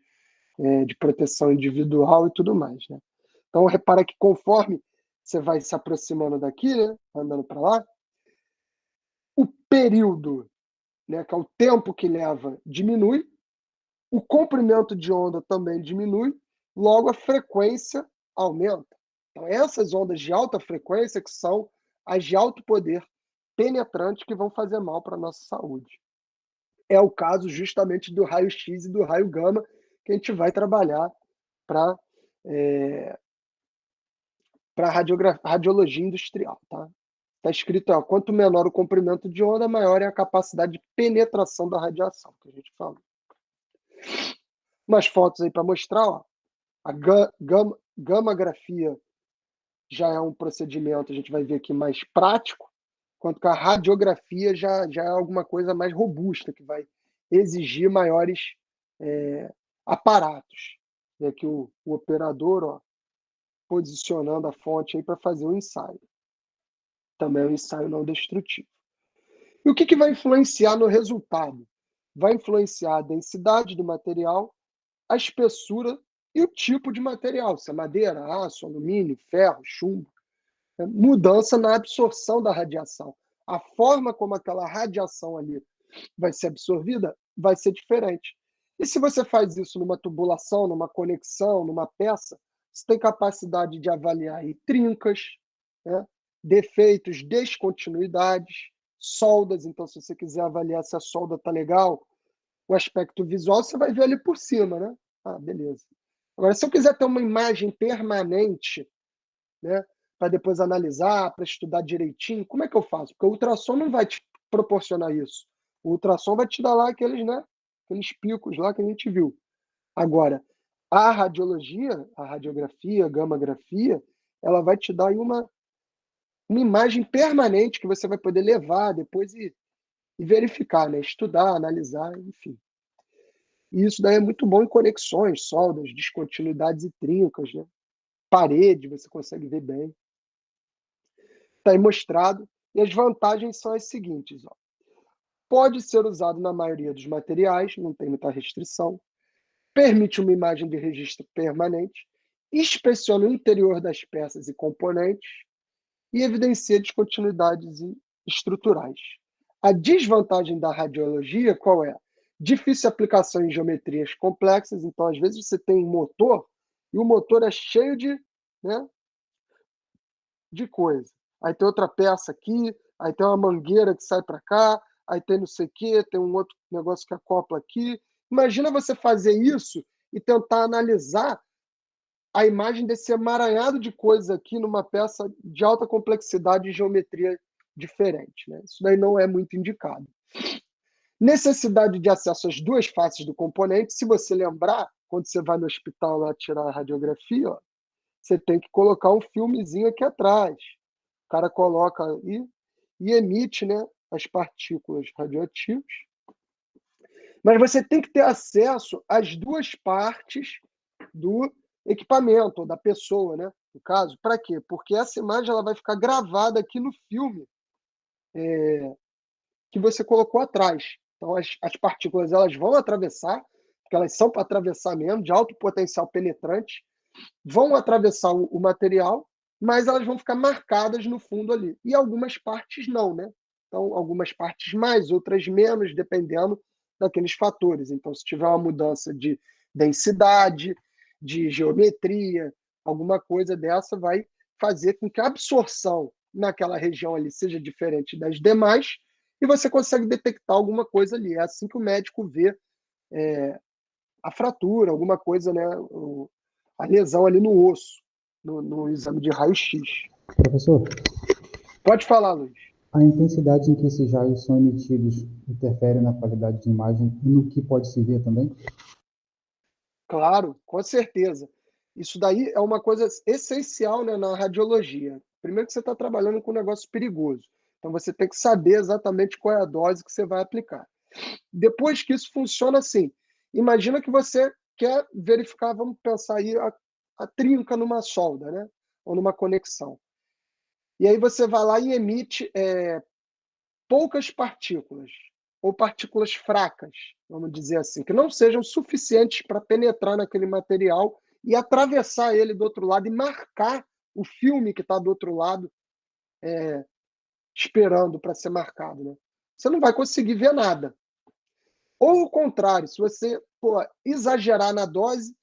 proteção individual e tudo mais, né? Então, repara que conforme você vai se aproximando daqui, né, andando para lá, o período, né, que é o tempo que leva, diminui, o comprimento de onda também diminui, logo a frequência aumenta. Então, essas ondas de alta frequência que são as de alto poder penetrante que vão fazer mal para a nossa saúde. É o caso justamente do raio-x e do raio gama que a gente vai trabalhar para para radiologia industrial, tá? Está escrito, ó, quanto menor o comprimento de onda, maior é a capacidade de penetração da radiação, que a gente falou. Umas fotos aí para mostrar, ó, a gamografia já é um procedimento, a gente vai ver aqui, mais prático, enquanto que a radiografia já é alguma coisa mais robusta, que vai exigir maiores aparatos. E aqui o operador, ó, posicionando a fonte aí para fazer o ensaio. Também é um ensaio não destrutivo. E o que vai influenciar no resultado? Vai influenciar a densidade do material, a espessura e o tipo de material, se é madeira, aço, alumínio, ferro, chumbo. Mudança na absorção da radiação. A forma como aquela radiação ali vai ser absorvida vai ser diferente. E se você faz isso numa tubulação, numa conexão, numa peça, você tem capacidade de avaliar aí trincas, né, defeitos, descontinuidades, soldas. Então, se você quiser avaliar se a solda está legal, o aspecto visual você vai ver ali por cima, né? Ah, beleza. Agora, se eu quiser ter uma imagem permanente, né, para depois analisar, para estudar direitinho, como é que eu faço? Porque o ultrassom não vai te proporcionar isso. O ultrassom vai te dar lá aqueles, né, aqueles picos lá que a gente viu. Agora, a radiologia, a radiografia, a gamografia, ela vai te dar aí uma imagem permanente que você vai poder levar depois e verificar, né, estudar, analisar, enfim. E isso daí é muito bom em conexões, soldas, descontinuidades e trincas, né? Parede, você consegue ver bem. Está aí mostrado. E as vantagens são as seguintes, ó. Pode ser usado na maioria dos materiais, não tem muita restrição. Permite uma imagem de registro permanente. Inspeciona o interior das peças e componentes. E evidencia descontinuidades estruturais. A desvantagem da radiologia qual é? Difícil aplicação em geometrias complexas. Então, às vezes, você tem um motor e o motor é cheio né, de coisa. Aí tem outra peça aqui, aí tem uma mangueira que sai para cá, aí tem não sei o quê, tem um outro negócio que acopla aqui. Imagina você fazer isso e tentar analisar a imagem desse emaranhado de coisas aqui numa peça de alta complexidade e geometria diferente, né? Isso daí não é muito indicado. Necessidade de acesso às duas faces do componente. Se você lembrar, quando você vai no hospital lá tirar a radiografia, ó, você tem que colocar um filmezinho aqui atrás. O cara coloca e emite, né, as partículas radioativas. Mas você tem que ter acesso às duas partes do equipamento, ou da pessoa, né, no caso. Para quê? Porque essa imagem ela vai ficar gravada aqui no filme que você colocou atrás. Então, as partículas elas vão atravessar, porque elas são para atravessar mesmo, de alto potencial penetrante, vão atravessar o material, mas elas vão ficar marcadas no fundo ali. E algumas partes não, né? Então, algumas partes mais, outras menos, dependendo daqueles fatores. Então, se tiver uma mudança de densidade, de geometria, alguma coisa dessa vai fazer com que a absorção naquela região ali seja diferente das demais e você consegue detectar alguma coisa ali. É assim que o médico vê a fratura, alguma coisa, né? A lesão ali no osso, no exame de raio-x. Professor, Pode falar, Luiz. a intensidade em que esses raios são emitidos interfere na qualidade de imagem e no que pode se ver também? Claro, com certeza. Isso daí é uma coisa essencial, né, na radiologia. Primeiro que você está trabalhando com um negócio perigoso. Então você tem que saber exatamente qual é a dose que você vai aplicar. Depois que isso funciona assim, imagina que você quer verificar, vamos pensar aí, a trinca numa solda, né? Ou numa conexão. E aí você vai lá e emite poucas partículas. ou partículas fracas, vamos dizer assim, que não sejam suficientes para penetrar naquele material e atravessar ele do outro lado e marcar o filme que está do outro lado, esperando para ser marcado, né? Você não vai conseguir ver nada. Ou o contrário, se você exagerar na dose,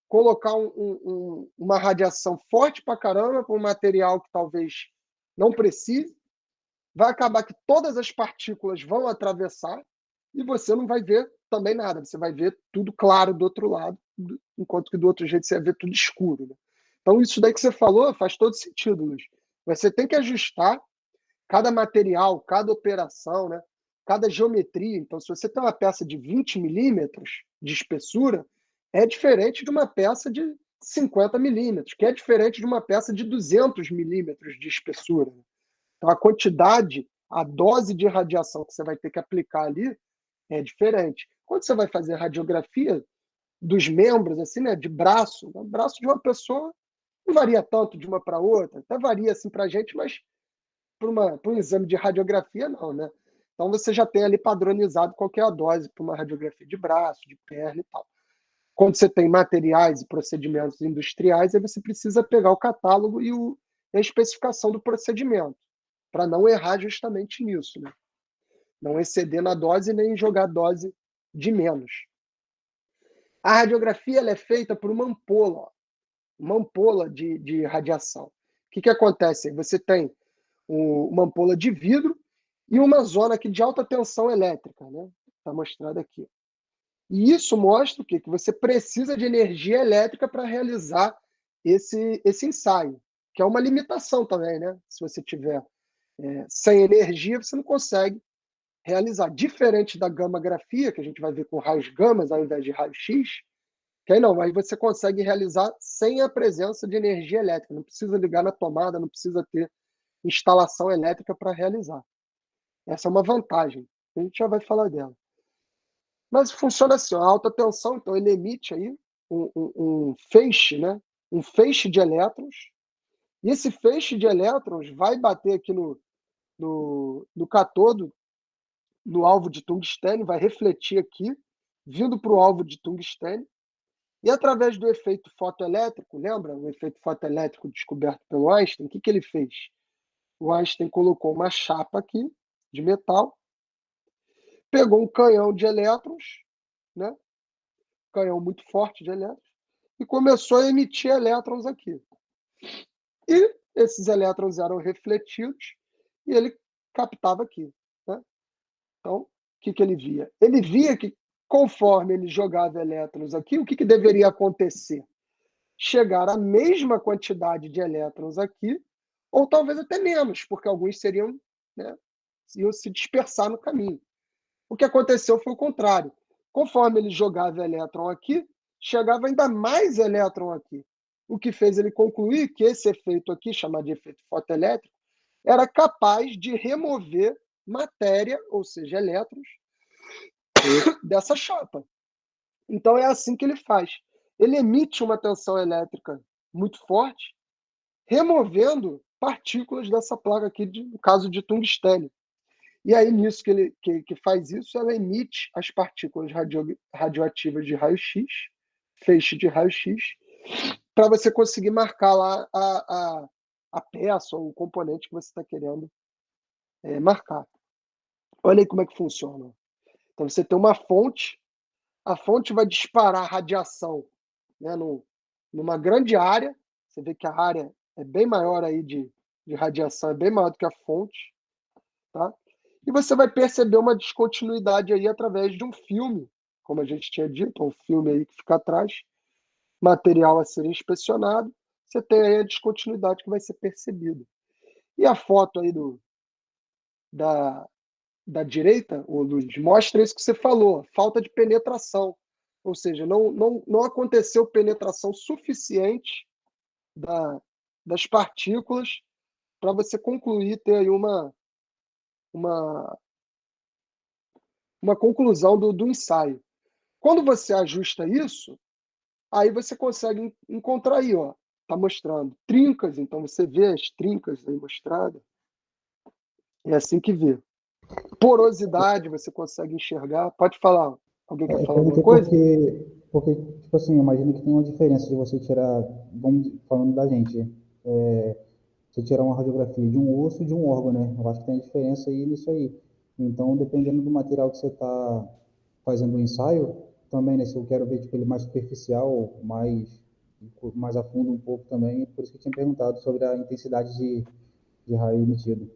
colocar uma radiação forte para caramba para um material que talvez não precise, vai acabar que todas as partículas vão atravessar e você não vai ver também nada. Você vai ver tudo claro do outro lado, enquanto que do outro jeito você vai ver tudo escuro, né? Então, isso daí que você falou faz todo sentido, Luiz. Você tem que ajustar cada material, cada operação, né? Cada geometria. Então, se você tem uma peça de 20 milímetros de espessura, é diferente de uma peça de 50 milímetros, que é diferente de uma peça de 200 milímetros de espessura. Então, a quantidade, a dose de radiação que você vai ter que aplicar ali é diferente. Quando você vai fazer radiografia dos membros, assim, né, de braço, o braço de uma pessoa não varia tanto de uma para outra, até varia assim para a gente, mas para um exame de radiografia, não, né? Então você já tem ali padronizado qual que é a dose para uma radiografia de braço, de perna e tal. Quando você tem materiais e procedimentos industriais, aí você precisa pegar o catálogo e a especificação do procedimento, para não errar justamente nisso, né? Não exceder na dose nem jogar dose de menos. A radiografia ela é feita por uma ampola de radiação. O que acontece? Você tem uma ampola de vidro e uma zona aqui de alta tensão elétrica, né? Está mostrado aqui. E isso mostra o quê? Que você precisa de energia elétrica para realizar esse ensaio, que é uma limitação também, né? Se você tiver sem energia, você não consegue realizar. Diferente da gammagrafia, que a gente vai ver com raios gamas ao invés de raio-x, que aí não, aí você consegue realizar sem a presença de energia elétrica. Não precisa ligar na tomada, não precisa ter instalação elétrica para realizar. Essa é uma vantagem. A gente já vai falar dela. Mas funciona assim, a alta tensão, então ele emite aí um feixe, né? Um feixe de elétrons, e esse feixe de elétrons vai bater aqui no catodo, no alvo de tungstênio, vai refletir aqui, vindo para o alvo de tungstênio, e através do efeito fotoelétrico, lembra o efeito fotoelétrico descoberto pelo Einstein? O que ele fez? O Einstein colocou uma chapa aqui, de metal, pegou um canhão de elétrons, né? Canhão muito forte de elétrons, e começou a emitir elétrons aqui. E esses elétrons eram refletidos e ele captava aqui, né? Então, o que ele via? Ele via que, conforme ele jogava elétrons aqui, o que deveria acontecer? Chegar à mesma quantidade de elétrons aqui, ou talvez até menos, porque alguns seriam, né, iam se dispersar no caminho. O que aconteceu foi o contrário. Conforme ele jogava elétron aqui, chegava ainda mais elétron aqui. O que fez ele concluir que esse efeito aqui, chamado de efeito fotoelétrico, era capaz de remover matéria, ou seja, elétrons, dessa chapa. Então é assim que ele faz. Ele emite uma tensão elétrica muito forte, removendo partículas dessa placa aqui, no caso de tungstênio. E aí, nisso que ele faz isso, ela emite as partículas radioativas de raio-x, feixe de raio-x, para você conseguir marcar lá a peça ou o componente que você está querendo marcar. Olha aí como é que funciona. Então, você tem uma fonte, a fonte vai disparar radiação, né, numa grande área. Você vê que a área é bem maior aí de radiação, é bem maior do que a fonte, tá? E você vai perceber uma descontinuidade aí através de um filme, como a gente tinha dito, um filme aí que fica atrás, material a ser inspecionado, você tem aí a descontinuidade que vai ser percebida. E a foto aí da, da direita, o Luiz, mostra isso que você falou, falta de penetração. Ou seja, não aconteceu penetração suficiente das partículas para você concluir, ter aí uma conclusão do ensaio. Quando você ajusta isso, aí você consegue encontrar aí, ó, tá mostrando trincas, então você vê as trincas aí mostradas, é assim que vê. Porosidade, você consegue enxergar. Pode falar. Alguém quer Eu falar alguma perguntei coisa? porque, tipo assim, eu imagino que tem uma diferença de você tirar, vamos falando da gente, você tirar uma radiografia de um osso e de um órgão, né? Eu acho que tem diferença aí nisso aí. Então, dependendo do material que você está fazendo o ensaio, também, né? Se eu quero ver tipo, ele mais superficial, mais a fundo um pouco também, por isso que eu tinha perguntado sobre a intensidade de raio emitido.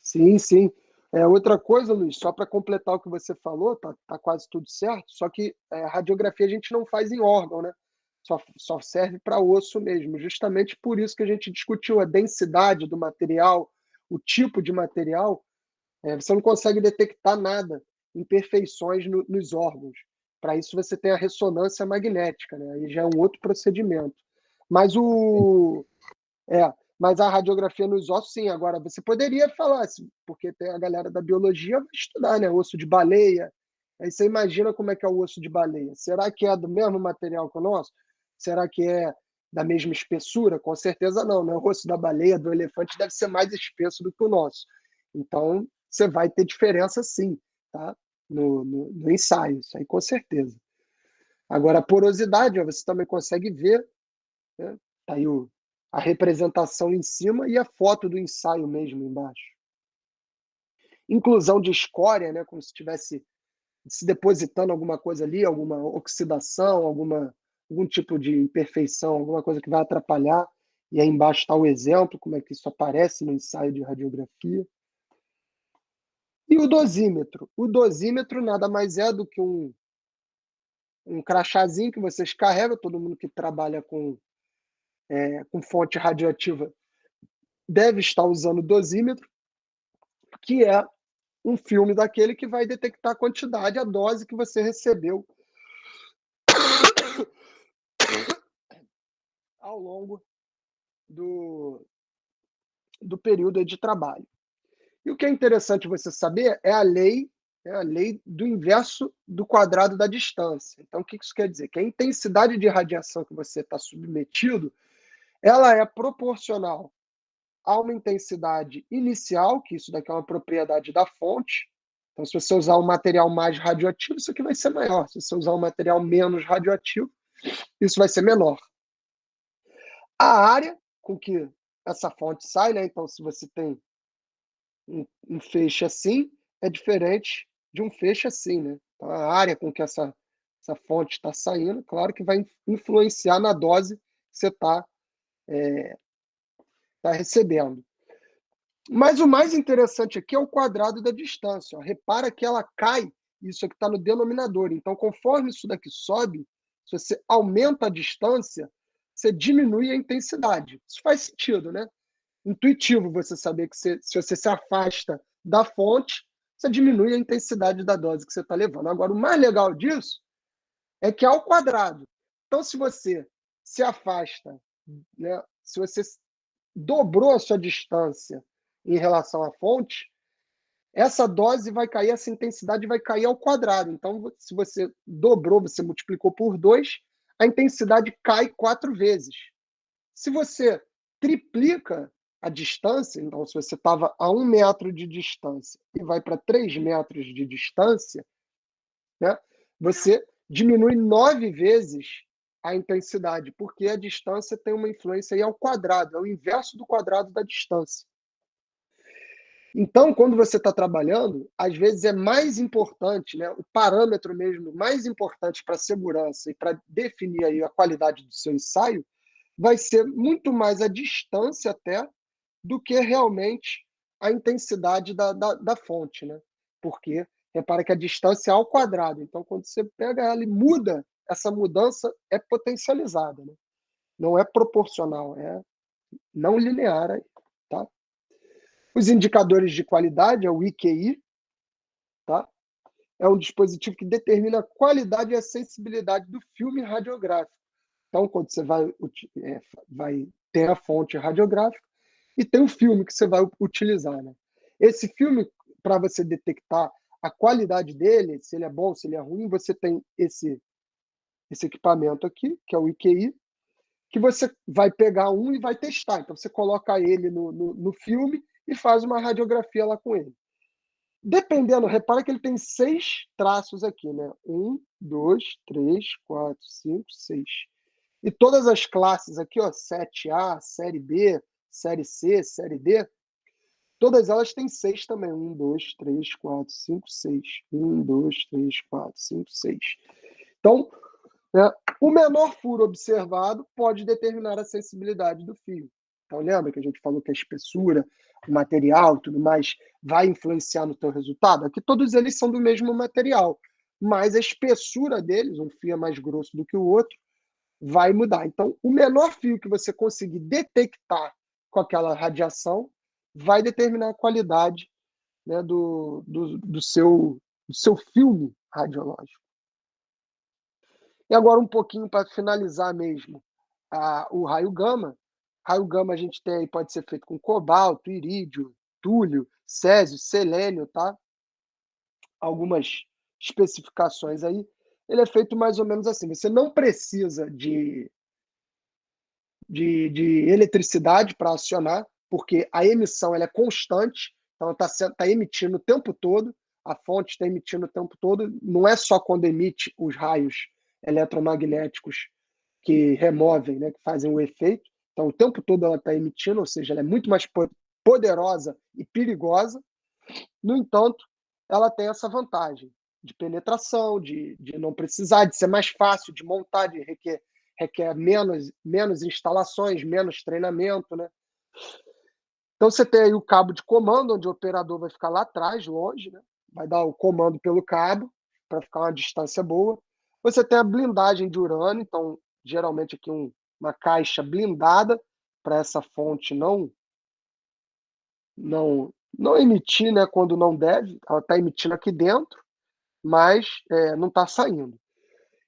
Sim, sim. Outra coisa, Luiz, só para completar o que você falou, tá quase tudo certo, só que radiografia a gente não faz em órgão, né? Só serve para osso mesmo. Justamente por isso que a gente discutiu a densidade do material, o tipo de material. Você não consegue detectar nada, imperfeições nos órgãos. Para isso você tem a ressonância magnética, né? Aí já é um outro procedimento. Mas o mas a radiografia nos ossos, sim. Agora, você poderia falar, porque tem a galera da biologia vai estudar, né? Osso de baleia. Aí você imagina como é que é o osso de baleia. Será que é do mesmo material que o nosso? Será que é da mesma espessura? Com certeza não, né? O osso da baleia, do elefante, deve ser mais espesso do que o nosso. Então, você vai ter diferença, sim, tá? No ensaio, isso aí com certeza. Agora, a porosidade, ó, você também consegue ver, né? Tá aí a representação em cima e a foto do ensaio mesmo embaixo. Inclusão de escória, né, como se estivesse se depositando alguma coisa ali, alguma oxidação, algum tipo de imperfeição, alguma coisa que vai atrapalhar. E aí embaixo está o exemplo, como é que isso aparece no ensaio de radiografia. E o dosímetro? O dosímetro nada mais é do que um crachazinho que vocês carregam, todo mundo que trabalha com fonte radioativa deve estar usando o dosímetro, que é um filme daquele que vai detectar a quantidade, a dose que você recebeu ao longo do período de trabalho. E o que é interessante você saber é a lei do inverso do quadrado da distância. Então, o que isso quer dizer? Que a intensidade de radiação que você está submetido, ela é proporcional a uma intensidade inicial, que isso daqui é uma propriedade da fonte. Então, se você usar um material mais radioativo, isso aqui vai ser maior. Se você usar um material menos radioativo, isso vai ser menor. A área com que essa fonte sai, né? Então, se você tem um feixe assim, é diferente de um feixe assim, né? Então, a área com que essa fonte está saindo, claro que vai influenciar na dose que você está recebendo. Mas o mais interessante aqui é o quadrado da distância. Ó. Repara que ela cai, isso aqui está no denominador. Então, conforme isso daqui sobe, se você aumenta a distância, você diminui a intensidade. Isso faz sentido, né? Intuitivo você saber que se você se afasta da fonte, você diminui a intensidade da dose que você está levando. Agora, o mais legal disso é que é ao quadrado. Então, se você se afasta, né, se você dobrou a sua distância em relação à fonte, essa dose vai cair, essa intensidade vai cair ao quadrado. Então, se você dobrou, você multiplicou por 2, a intensidade cai 4 vezes. Se você triplica a distância, então se você estava a 1 metro de distância e vai para 3 metros de distância, né, você diminui 9 vezes a intensidade, porque a distância tem uma influência aí ao quadrado, é o inverso do quadrado da distância. Então, quando você está trabalhando, às vezes é mais importante, né, o parâmetro mesmo mais importante para a segurança e para definir aí a qualidade do seu ensaio, vai ser muito mais a distância até do que realmente a intensidade da fonte, né? Porque repara que a distância é ao quadrado, então quando você pega ela e muda, essa mudança é potencializada, né? Não é proporcional, é não linear aí, tá? Os indicadores de qualidade é o IQI, tá? É um dispositivo que determina a qualidade e a sensibilidade do filme radiográfico. Então, quando você vai ter a fonte radiográfica e tem o filme que você vai utilizar, né? Esse filme, para você detectar a qualidade dele, se ele é bom, se ele é ruim, você tem esse equipamento aqui, que é o IQI, que você vai pegar um e vai testar. Então, você coloca ele no filme e faz uma radiografia lá com ele. Dependendo, repara que ele tem 6 traços aqui, né? 1, 2, 3, 4, 5, 6. E todas as classes aqui, ó, 7A, série B, série C, série D, todas elas têm 6 também. 1, 2, 3, 4, 5, 6. 1, 2, 3, 4, 5, 6. Então, né, o menor furo observado pode determinar a sensibilidade do fio. Então, lembra que a gente falou que a espessura, o material, tudo mais, vai influenciar no teu resultado? Aqui todos eles são do mesmo material, mas a espessura deles, um fio é mais grosso do que o outro, vai mudar. Então, o menor fio que você conseguir detectar com aquela radiação vai determinar a qualidade, né, do seu filme radiológico. E agora um pouquinho para finalizar mesmo o raio gama. Raio gama a gente tem aí, pode ser feito com cobalto, irídio, túlio, césio, selênio, tá? Algumas especificações aí. Ele é feito mais ou menos assim. Você não precisa de eletricidade para acionar, porque a emissão ela é constante, então está emitindo o tempo todo, a fonte está emitindo o tempo todo, não é só quando emite os raios eletromagnéticos que removem, né, que fazem o efeito, então o tempo todo ela está emitindo, ou seja, ela é muito mais poderosa e perigosa. No entanto, ela tem essa vantagem de penetração, de não precisar, de ser mais fácil de montar, de requer menos instalações, menos treinamento, né? Então você tem aí o cabo de comando, onde o operador vai ficar lá atrás, longe, né? Vai dar o comando pelo cabo, para ficar uma distância boa. Você tem a blindagem de urânio, então geralmente aqui uma caixa blindada para essa fonte não emitir, né, quando não deve. Ela está emitindo aqui dentro, mas não está saindo.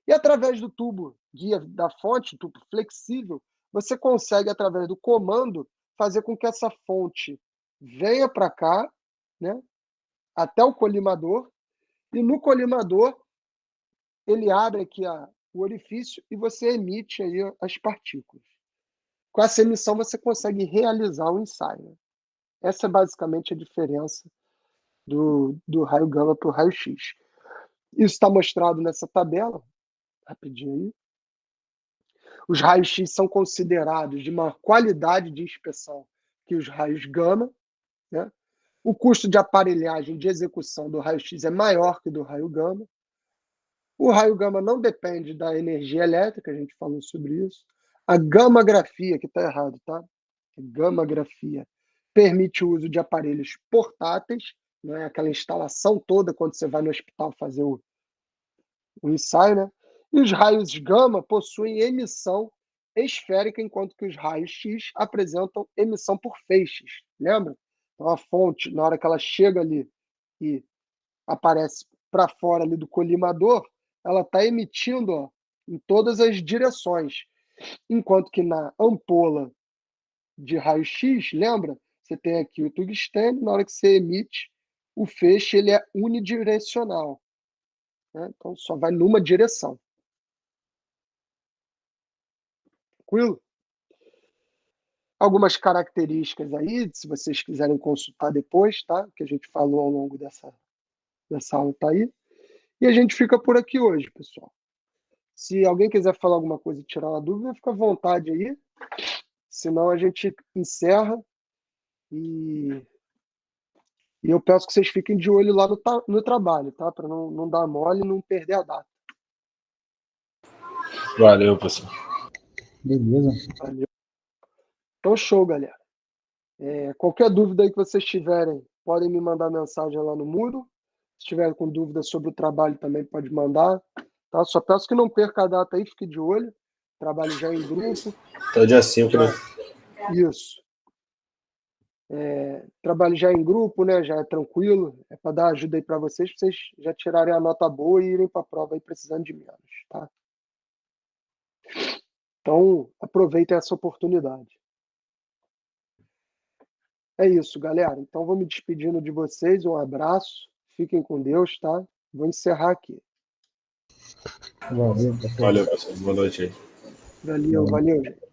E através do tubo guia da fonte, tubo flexível, você consegue, através do comando, fazer com que essa fonte venha para cá, né, até o colimador, e no colimador ele abre aqui o orifício e você emite aí as partículas. Com essa emissão você consegue realizar o ensaio. Essa é basicamente a diferença do raio gama para o raio X. Isso está mostrado nessa tabela, rapidinho aí. Os raios X são considerados de maior qualidade de inspeção que os raios gama, né? O custo de aparelhagem de execução do raio X é maior que o do raio gama. O raio gama não depende da energia elétrica, a gente falou sobre isso. A gammagrafia, que está errado, tá? A gammagrafia permite o uso de aparelhos portáteis, não é aquela instalação toda quando você vai no hospital fazer o ensaio, né? E os raios gama possuem emissão esférica, enquanto que os raios X apresentam emissão por feixes, lembra? Então a fonte, na hora que ela chega ali e aparece para fora ali do colimador, ela está emitindo, ó, em todas as direções, enquanto que na ampola de raio-x, lembra? Você tem aqui o tungstênio, na hora que você emite, o feixe ele é unidirecional, né? Então só vai numa direção. Tranquilo? Algumas características aí, se vocês quiserem consultar depois, tá? Que a gente falou ao longo dessa aula tá aí. E a gente fica por aqui hoje, pessoal. Se alguém quiser falar alguma coisa e tirar uma dúvida, fica à vontade aí. Senão a gente encerra e eu peço que vocês fiquem de olho lá no trabalho, tá? Para não dar mole e não perder a data. Valeu, pessoal. Beleza. Valeu. Então, show, galera. Qualquer dúvida aí que vocês tiverem, podem me mandar mensagem lá no muro. Se tiverem com dúvida sobre o trabalho, também pode mandar. Tá? Só peço que não perca a data aí, fique de olho. Trabalho já em grupo. Até o dia 5, né? Isso. Trabalho já em grupo, né? Já é tranquilo. É para dar ajuda aí para vocês já tirarem a nota boa e irem para a prova aí precisando de menos, tá? Então, aproveitem essa oportunidade. É isso, galera. Então, vou me despedindo de vocês. Um abraço. Fiquem com Deus, tá? Vou encerrar aqui. Valeu, pessoal. Valeu, pessoal. Boa noite aí. Valeu, gente.